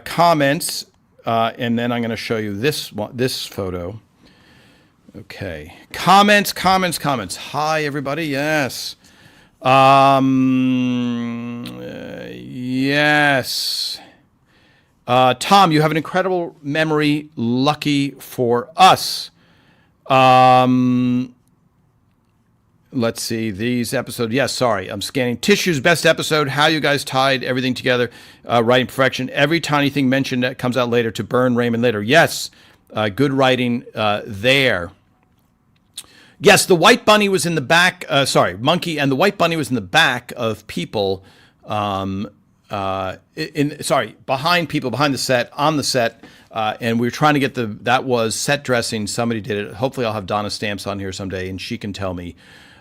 comments, and then I'm going to show you this photo. Okay, comments. Hi, everybody. Yes. Yes. Tom, you have an incredible memory. Lucky for us. Let's see these episodes. Yes, sorry, I'm scanning. Tissue's best episode. How you guys tied everything together. Writing perfection. Every tiny thing mentioned that comes out later to burn Raymond later. Yes, good writing there. Yes, the white bunny was in the back. Monkey and the white bunny was in the back of people. Behind people, behind the set, on the set. And we were trying to get that was set dressing. Somebody did it. Hopefully I'll have Donna Stamps on here someday and she can tell me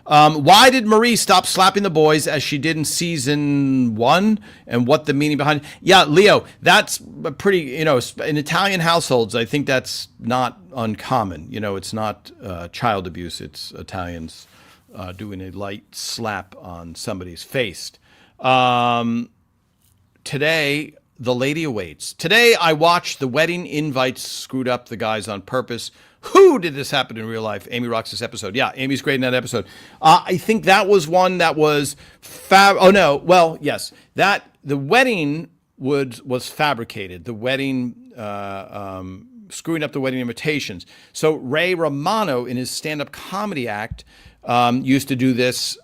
Why did Marie stop slapping the boys as she did in season 1, and what the meaning behind it? Yeah, Leo, that's a pretty, in Italian households, I think that's not uncommon. It's not child abuse. It's Italians doing a light slap on somebody's face. Today, the lady awaits. Today, I watched the wedding invites screwed up the guys on purpose. Who did this happen in real life? Amy rocks this episode. Yeah, Amy's great in that episode. I think that was one that was oh no, well, yes, that the wedding was fabricated. The wedding screwing up the wedding invitations. So Ray Romano in his stand-up comedy act used to do this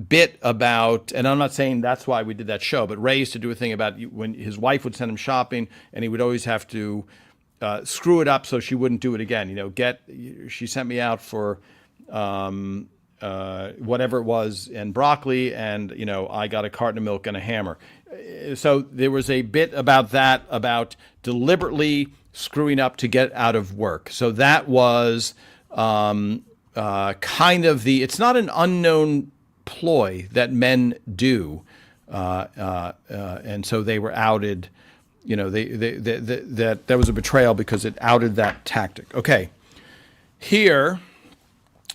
bit about, and I'm not saying that's why we did that show, but Ray used to do a thing about when his wife would send him shopping, and he would always have to screw it up so she wouldn't do it again. She sent me out for whatever it was, and broccoli, and I got a carton of milk and a hammer. So there was a bit about that, about deliberately screwing up to get out of work. So that was kind of it's not an unknown ploy that men do, and so they were outed. That was a betrayal because it outed that tactic. Okay, here,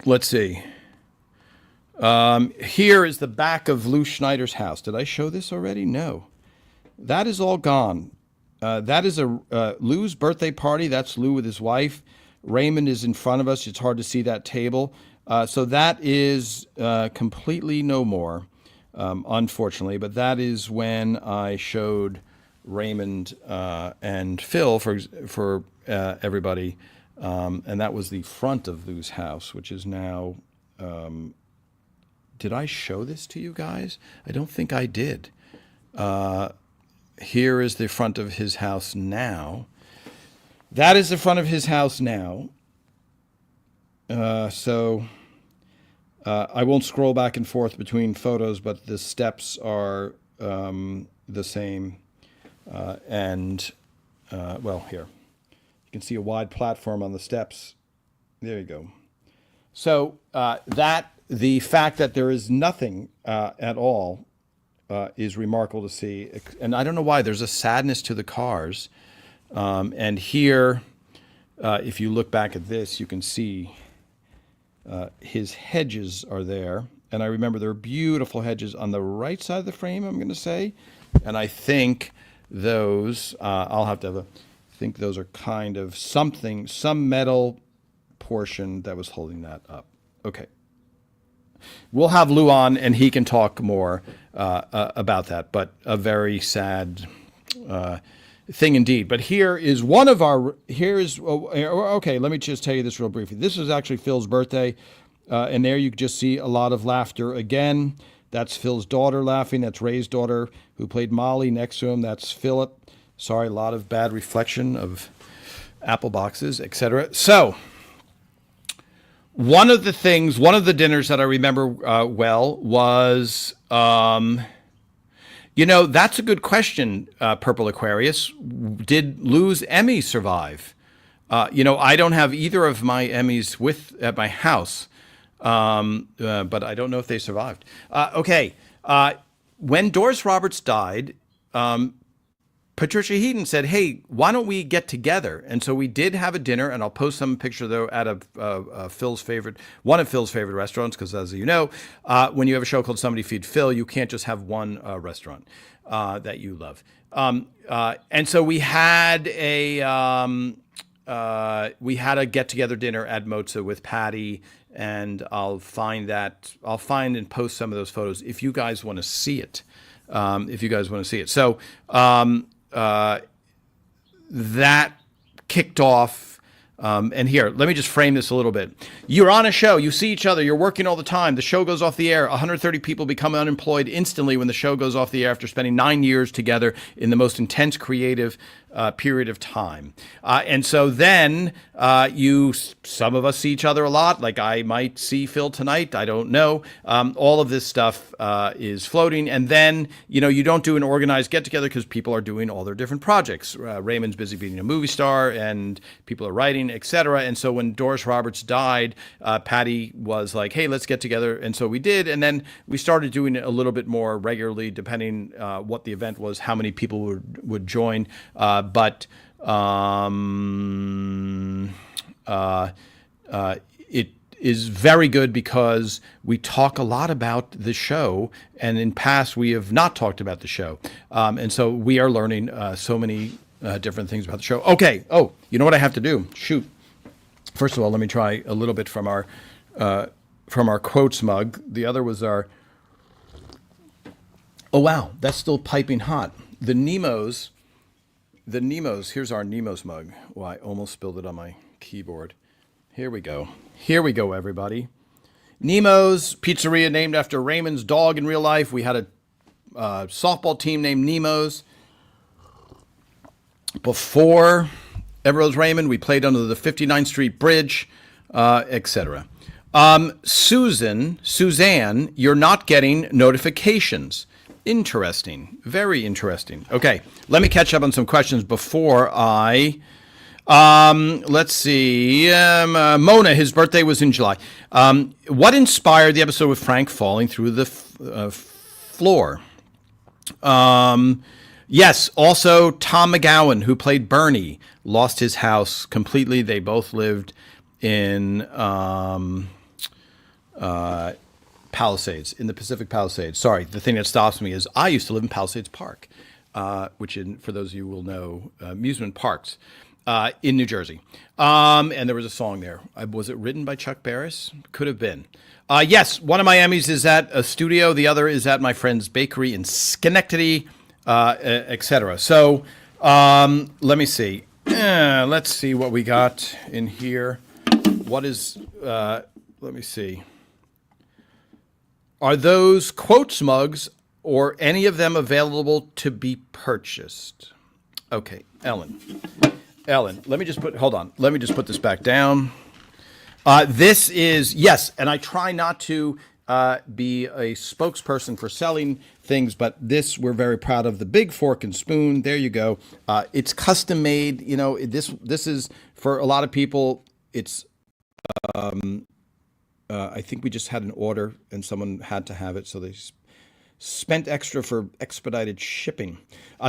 let's see. Here is the back of Lou Schneider's house. Did I show this already? No, that is all gone. That is Lou's birthday party. That's Lou with his wife. Raymond is in front of us. It's hard to see that table. So that is completely no more, unfortunately. But that is when I showed Raymond and Phil for everybody, and that was the front of Lou's house, which is now. Did I show this to you guys? I don't think I did. Here is the front of his house now. That is the front of his house now. So I won't scroll back and forth between photos, but the steps are the same. Well, here. You can see a wide platform on the steps. There you go. So the fact that there is nothing at all is remarkable to see. And I don't know why. There's a sadness to the cars. And here, if you look back at this, you can see his hedges are there. And I remember there are beautiful hedges on the right side of the frame, I'm going to say. And I think those, I'll have to have I think those are kind of some metal portion that was holding that up. Okay. We'll have Lou on, and he can talk more about that, but a very sad thing indeed. But here is one of our, okay, let me just tell you this real briefly. This is actually Phil's birthday, and there you can just see a lot of laughter again. That's Phil's daughter laughing. That's Ray's daughter who played Molly next to him. That's Philip. Sorry, a lot of bad reflection of apple boxes, etc. So one of the dinners that I remember well was, that's a good question, Purple Aquarius. Did Lou's Emmy survive? I don't have either of my Emmys at my house, but I don't know if they survived. Okay. When Doris Roberts died, Patricia Heaton said, hey, why don't we get together? And so we did have a dinner, and I'll post some picture, though, out of one of Phil's favorite restaurants, because as you know, when you have a show called Somebody Feed Phil, you can't just have one restaurant that you love. And so we had a get-together dinner at Mozza with Patty, and I'll find and post some of those photos if you guys want to see it. So that kicked off. And here, let me just frame this a little bit. You're on a show. You see each other. You're working all the time. The show goes off the air. 130 people become unemployed instantly when the show goes off the air after spending 9 years together in the most intense creative period of time. And so then some of us see each other a lot. Like I might see Phil tonight. I don't know. All of this stuff is floating. And then, you don't do an organized get together because people are doing all their different projects. Raymond's busy being a movie star and people are writing, etc. And so when Doris Roberts died, Patty was like, hey, let's get together. And so we did. And then we started doing it a little bit more regularly, depending what the event was, how many people would join. But it is very good because we talk a lot about the show, and in past we have not talked about the show, and so we are learning so many different things about the show. Okay. Oh, you know what I have to do? Shoot. First of all, let me try a little bit from our quotes mug. The other was our. Oh wow, that's still piping hot. The Nemo's. Here's our Nemo's mug. Well, I almost spilled it on my keyboard. Here we go, everybody. Nemo's Pizzeria, named after Raymond's dog in real life. We had a softball team named Nemo's. Before Everybody Loves Raymond, we played under the 59th Street Bridge, etc. Suzanne, you're not getting notifications. Interesting. Very interesting. Okay, let me catch up on some questions before I... let's see. Mona, his birthday was in July. What inspired the episode with Frank falling through the floor? Yes, also Tom McGowan, who played Bernie, lost his house completely. They both lived in... Palisades, in the Pacific Palisades. Sorry, the thing that stops me is I used to live in Palisades Park, which, for those of you who will know, amusement parks in New Jersey. And there was a song there. Was it written by Chuck Barris? Could have been. Yes, one of my Emmys is at a studio. The other is at my friend's bakery in Schenectady, etc. So let me see. Let's see what we got in here. What is, let me see. Are those quotes mugs or any of them available to be purchased? Okay, Ellen, let me just put this back down. This is, yes, and I try not to be a spokesperson for selling things, but this, we're very proud of the big fork and spoon. There you go. It's custom made. This is for a lot of people. It's, I think we just had an order and someone had to have it, so they spent extra for expedited shipping.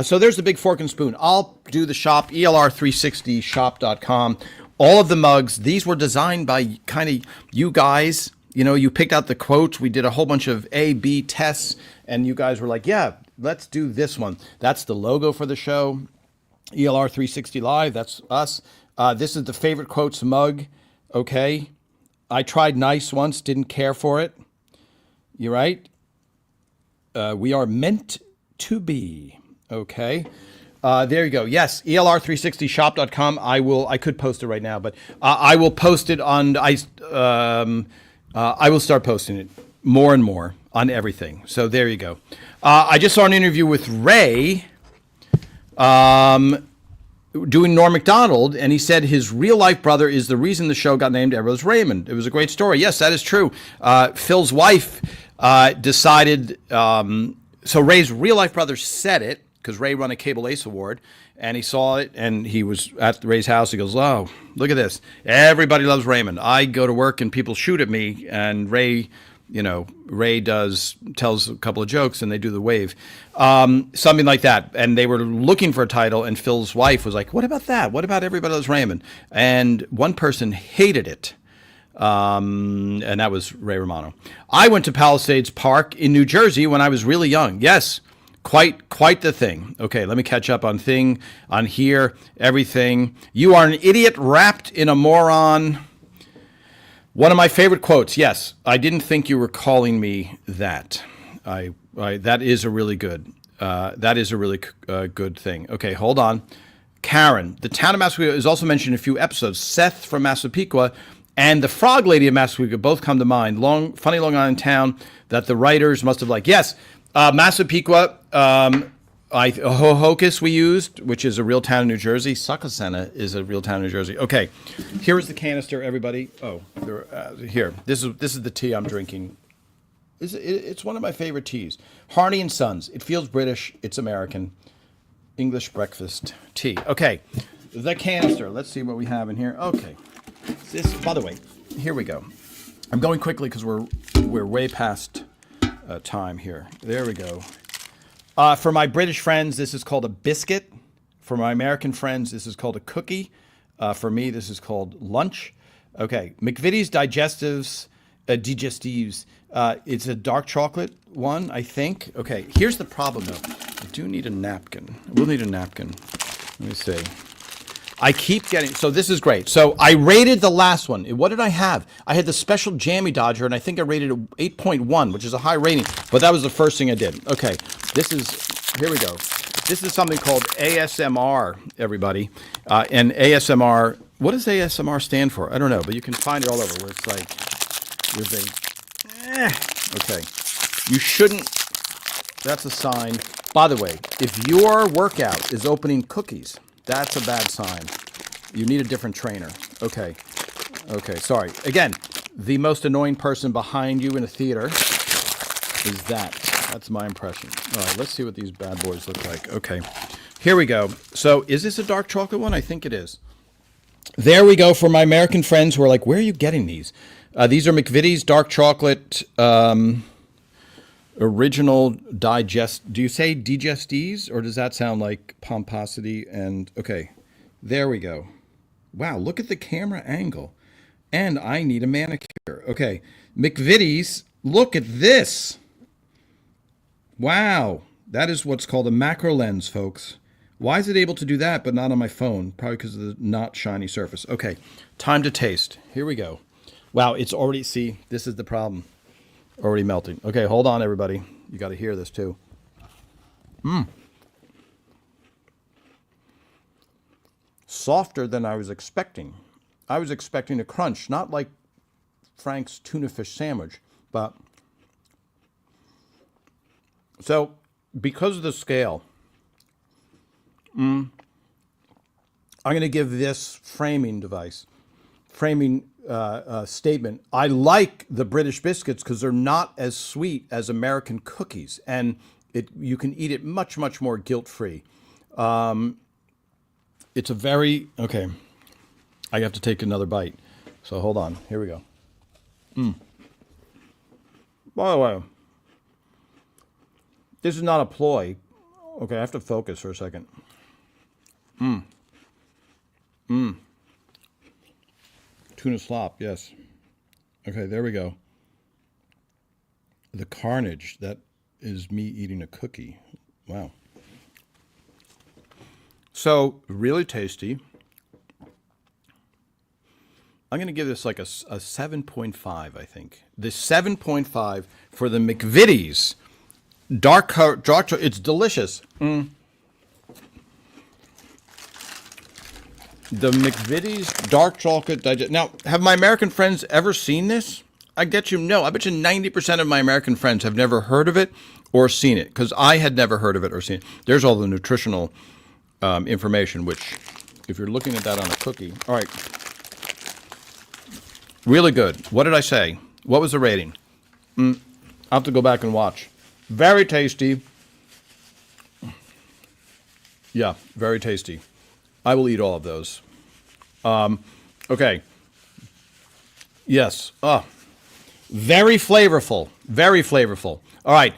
So there's the big fork and spoon. I'll do the shop, elr360shop.com. All of the mugs, these were designed by kind of you guys. You picked out the quotes. We did a whole bunch of A/B tests, and you guys were like, yeah, let's do this one. That's the logo for the show, ELR360 Live. That's us. This is the favorite quotes mug. Okay. I tried nice once, didn't care for it. You're right. We are meant to be. Okay. There you go. Yes, ELR360shop.com. I could post it right now, but I will post it on. I will start posting it more and more on everything. So there you go. I just saw an interview with Ray. Doing Norm Macdonald, and he said his real-life brother is the reason the show got named Everybody Loves Raymond. It was a great story. Yes, that is true. Phil's wife decided... so Ray's real-life brother said it, because Ray won a Cable Ace Award, and he saw it, and he was at Ray's house. He goes, oh, look at this. Everybody loves Raymond. I go to work, and people shoot at me, and Ray tells a couple of jokes and they do the wave, something like that. And they were looking for a title, and Phil's wife was like, what about that? What about Everybody Loves Raymond? And one person hated it. And that was Ray Romano. I went to Palisades Park in New Jersey when I was really young. Yes, quite the thing. Okay, let me catch up on here, everything. You are an idiot wrapped in a moron. One of my favorite quotes. Yes, I didn't think you were calling me that. That is a really good. Good thing. Okay, hold on. Karen, the town of Massapequa is also mentioned in a few episodes. Seth from Massapequa and the Frog Lady of Massapequa both come to mind. Funny Long Island town that the writers must have liked. Yes, Massapequa. Hohokus we used, which is a real town in New Jersey. Succosenna is a real town in New Jersey. Okay, here is the canister, everybody. Oh, here. This is the tea I'm drinking. It's one of my favorite teas. Harney and Sons. It feels British. It's American. English breakfast tea. Okay, the canister. Let's see what we have in here. Okay, this. By the way, here we go. I'm going quickly because we're way past time here. There we go. For my British friends, this is called a biscuit. For my American friends, this is called a cookie. For me, this is called lunch. Okay, McVitie's digestives. It's a dark chocolate one, I think. Okay, here's the problem though. I do need a napkin. We'll need a napkin. Let me see. I keep getting, so this is great. So I rated the last one. What did I have? I had the special Jammy Dodger, and I think I rated it 8.1, which is a high rating, but that was the first thing I did. Okay, here we go. This is something called ASMR, everybody. And ASMR, what does ASMR stand for? I don't know, but you can find it all over where it's like, okay. You shouldn't, that's a sign. By the way, if your workout is opening cookies, that's a bad sign. You need a different trainer. Okay. Okay, sorry. Again, the most annoying person behind you in a theater is that. That's my impression. All right, let's see what these bad boys look like. Okay, here we go. So is this a dark chocolate one? I think it is. There we go for my American friends who are like, where are you getting these? These are McVitie's dark chocolate original digest. Do you say digestees, or does that sound like pomposity? And okay, there we go. Wow, look at the camera angle. And I need a manicure. Okay, McVitie's, look at this. Wow, that is what's called a macro lens, folks. Why is it able to do that but not on my phone? Probably because of the not shiny surface. Okay, time to taste. Here we go. Wow, it's already, see, this is the problem. Already melting. Okay, hold on, everybody. You got to hear this, too. Softer than I was expecting. I was expecting a crunch, not like Frank's tuna fish sandwich, but... So, because of the scale, I'm going to give this framing statement. I like the British biscuits because they're not as sweet as American cookies, and you can eat it much, much more guilt-free. It's a very, okay, I have to take another bite. So hold on, here we go. By the way, this is not a ploy. Okay, I have to focus for a second. Tuna slop, yes. Okay, there we go. The carnage, that is me eating a cookie. Wow. So, really tasty. I'm going to give this like a 7.5, I think. The 7.5 for the McVitie's dark chocolate. It's delicious. The McVitie's dark chocolate digest. Now, have my American friends ever seen this? I bet you 90% of my American friends have never heard of it or seen it, because I had never heard of it or seen it. There's all the nutritional information, which, if you're looking at that on a cookie, all right. Really good. What did I say? What was the rating? I'll have to go back and watch. Very tasty. Yeah, very tasty. I will eat all of those. Okay. Yes. Very flavorful. Very flavorful. All right.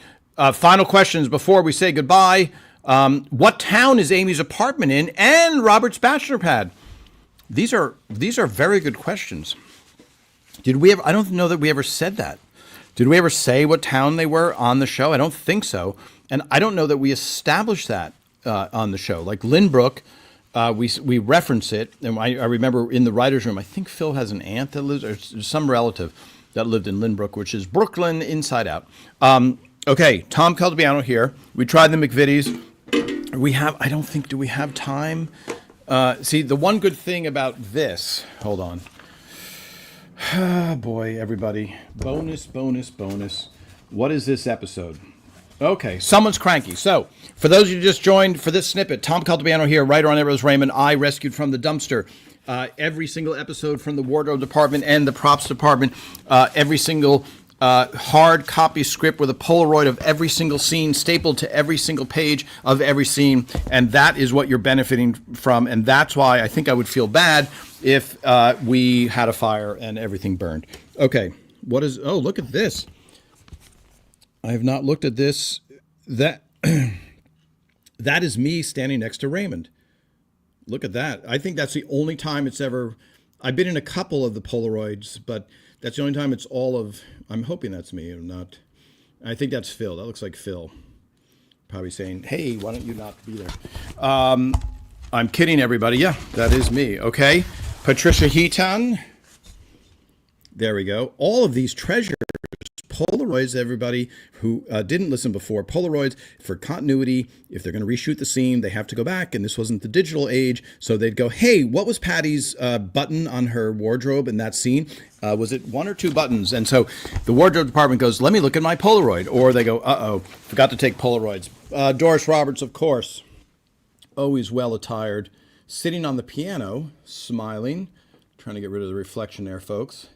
Final questions before we say goodbye. What town is Amy's apartment in and Robert's bachelor pad? These are very good questions. Did we ever? I don't know that we ever said that. Did we ever say what town they were on the show? I don't think so. And I don't know that we established that on the show. Like Lynbrook, we reference it. And I remember in the writer's room, I think Phil has an aunt that lives, or some relative that lived in Lynbrook, which is Brooklyn inside out. Okay, Tom Caldabiano here. We tried the McVitie's. I don't think, do we have time? See, the one good thing about this, hold on. Oh boy, everybody. Bonus. What is this episode? Okay, someone's cranky. So, for those of you who just joined for this snippet, Tom Caltabiano here, writer on Everybody Loves Raymond. I rescued from the dumpster every single episode from the wardrobe department and the props department, every single hard copy script with a Polaroid of every single scene stapled to every single page of every scene, and that is what you're benefiting from, and that's why I think I would feel bad if we had a fire and everything burned. Okay, oh, look at this. I have not looked at this. That is me standing next to Raymond. Look at that. I think that's the only time it's ever... I've been in a couple of the Polaroids, but that's the only time it's all of... I'm hoping that's me or not. I think that's Phil. That looks like Phil. Probably saying, hey, why don't you not be there? I'm kidding, everybody. Yeah, that is me. Okay. Patricia Heaton. There we go. All of these treasures. Polaroids, everybody who didn't listen before, Polaroids for continuity. If they're going to reshoot the scene, they have to go back, and this wasn't the digital age, so they'd go, hey, what was Patty's button on her wardrobe in that scene? Was it 1 or 2 buttons? And so the wardrobe department goes, let me look at my Polaroid. Or they go, uh-oh, forgot to take Polaroids. Doris Roberts, of course, always well attired, sitting on the piano, smiling, trying to get rid of the reflection there, folks.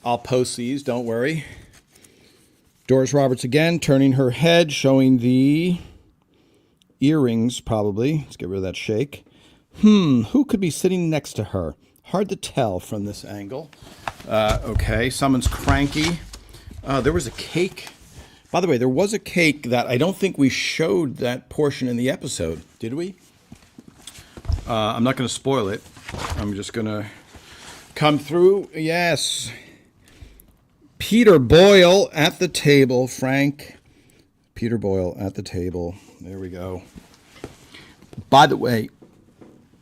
I'll post these, don't worry. Doris Roberts again, turning her head, showing the earrings, probably. Let's get rid of that shake. Who could be sitting next to her? Hard to tell from this angle. Okay, someone's cranky. There was a cake. By the way, there was a cake that I don't think we showed that portion in the episode. Did we? I'm not going to spoil it. I'm just going to come through. Yes. Peter Boyle at the table, Frank. Peter Boyle at the table. There we go. By the way,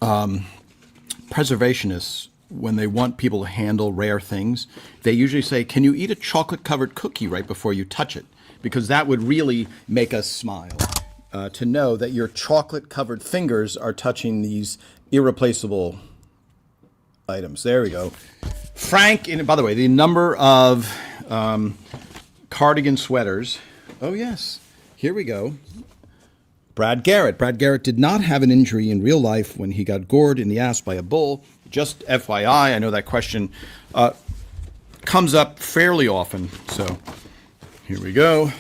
preservationists, when they want people to handle rare things, they usually say, can you eat a chocolate-covered cookie right before you touch it? Because that would really make us smile. To know that your chocolate-covered fingers are touching these irreplaceable items. There we go. Frank, and by the way, the number of cardigan sweaters. Oh, yes. Here we go. Brad Garrett. Brad Garrett did not have an injury in real life when he got gored in the ass by a bull. Just FYI, I know that question comes up fairly often. So here we go.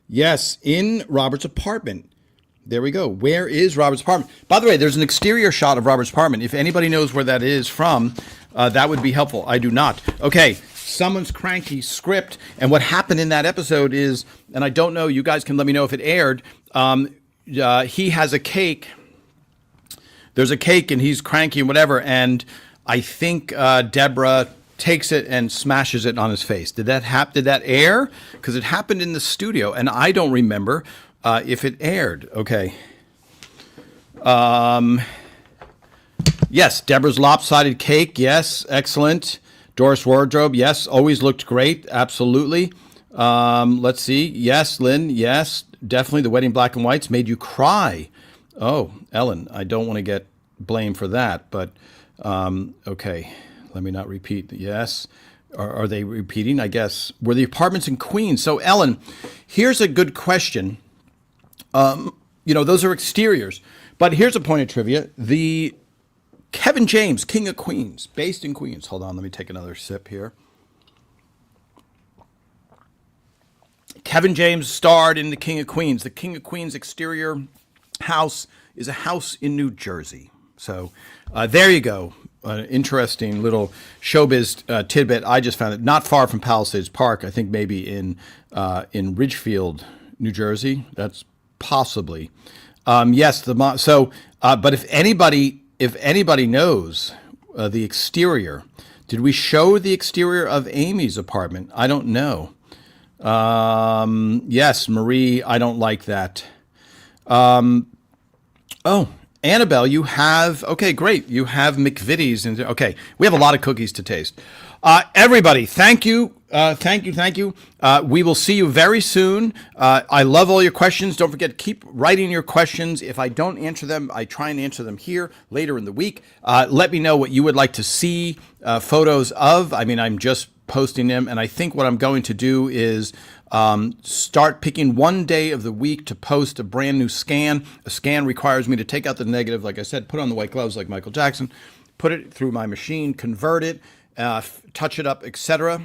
Yes, in Robert's apartment. There we go. Where is Robert's apartment? By the way, there's an exterior shot of Robert's apartment. If anybody knows where that is from, that would be helpful. I do not. Okay, someone's cranky script. And what happened in that episode is, and I don't know, you guys can let me know if it aired, he has a cake. There's a cake and he's cranky and whatever. And I think Deborah takes it and smashes it on his face. Did that air? Because it happened in the studio, and I don't remember if it aired. Okay. Yes, Deborah's lopsided cake. Yes, excellent. Doris wardrobe. Yes, always looked great. Absolutely. Let's see. Yes, Lynn. Yes, definitely. The wedding black and whites made you cry. Oh, Ellen, I don't want to get blamed for that, but okay. Let me not repeat. Yes. Are they repeating? I guess. Were the apartments in Queens? So, Ellen, here's a good question. Those are exteriors. But here's a point of trivia. The Kevin James, King of Queens, based in Queens. Hold on, let me take another sip here. Kevin James starred in The King of Queens. The King of Queens exterior house is a house in New Jersey. So there you go. An interesting little showbiz tidbit. I just found it not far from Palisades Park. I think maybe in Ridgefield, New Jersey. That's possibly. Yes. But if anybody knows the exterior, did we show the exterior of Amy's apartment? I don't know. Yes, Marie. I don't like that. Oh. Annabelle, you have, okay, great. You have McVitie's. Okay, we have a lot of cookies to taste. Everybody, thank you. Thank you. We will see you very soon. I love all your questions. Don't forget, keep writing your questions. If I don't answer them, I try and answer them here later in the week. Let me know what you would like to see photos of. I mean, I'm just posting them. And I think what I'm going to do is start picking one day of the week to post a brand new scan. A scan requires me to take out the negative, like I said, put on the white gloves like Michael Jackson, put it through my machine, convert it, touch it up, etc.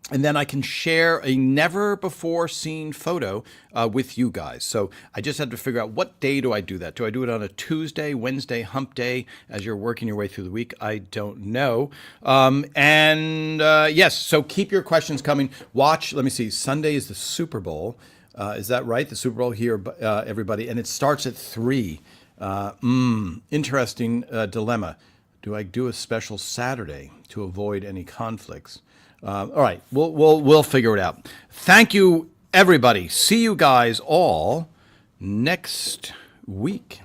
And then I can share a never before seen photo with you guys. So I just had to figure out, what day do I do that? Do I do it on a Tuesday, Wednesday, hump day as you're working your way through the week? I don't know. Yes, so keep your questions coming. Watch, let me see, Sunday is the Super Bowl. Is that right? The Super Bowl here, everybody. And it starts at 3. Interesting dilemma. Do I do a special Saturday to avoid any conflicts? All right, we'll figure it out. Thank you, everybody. See you guys all next week.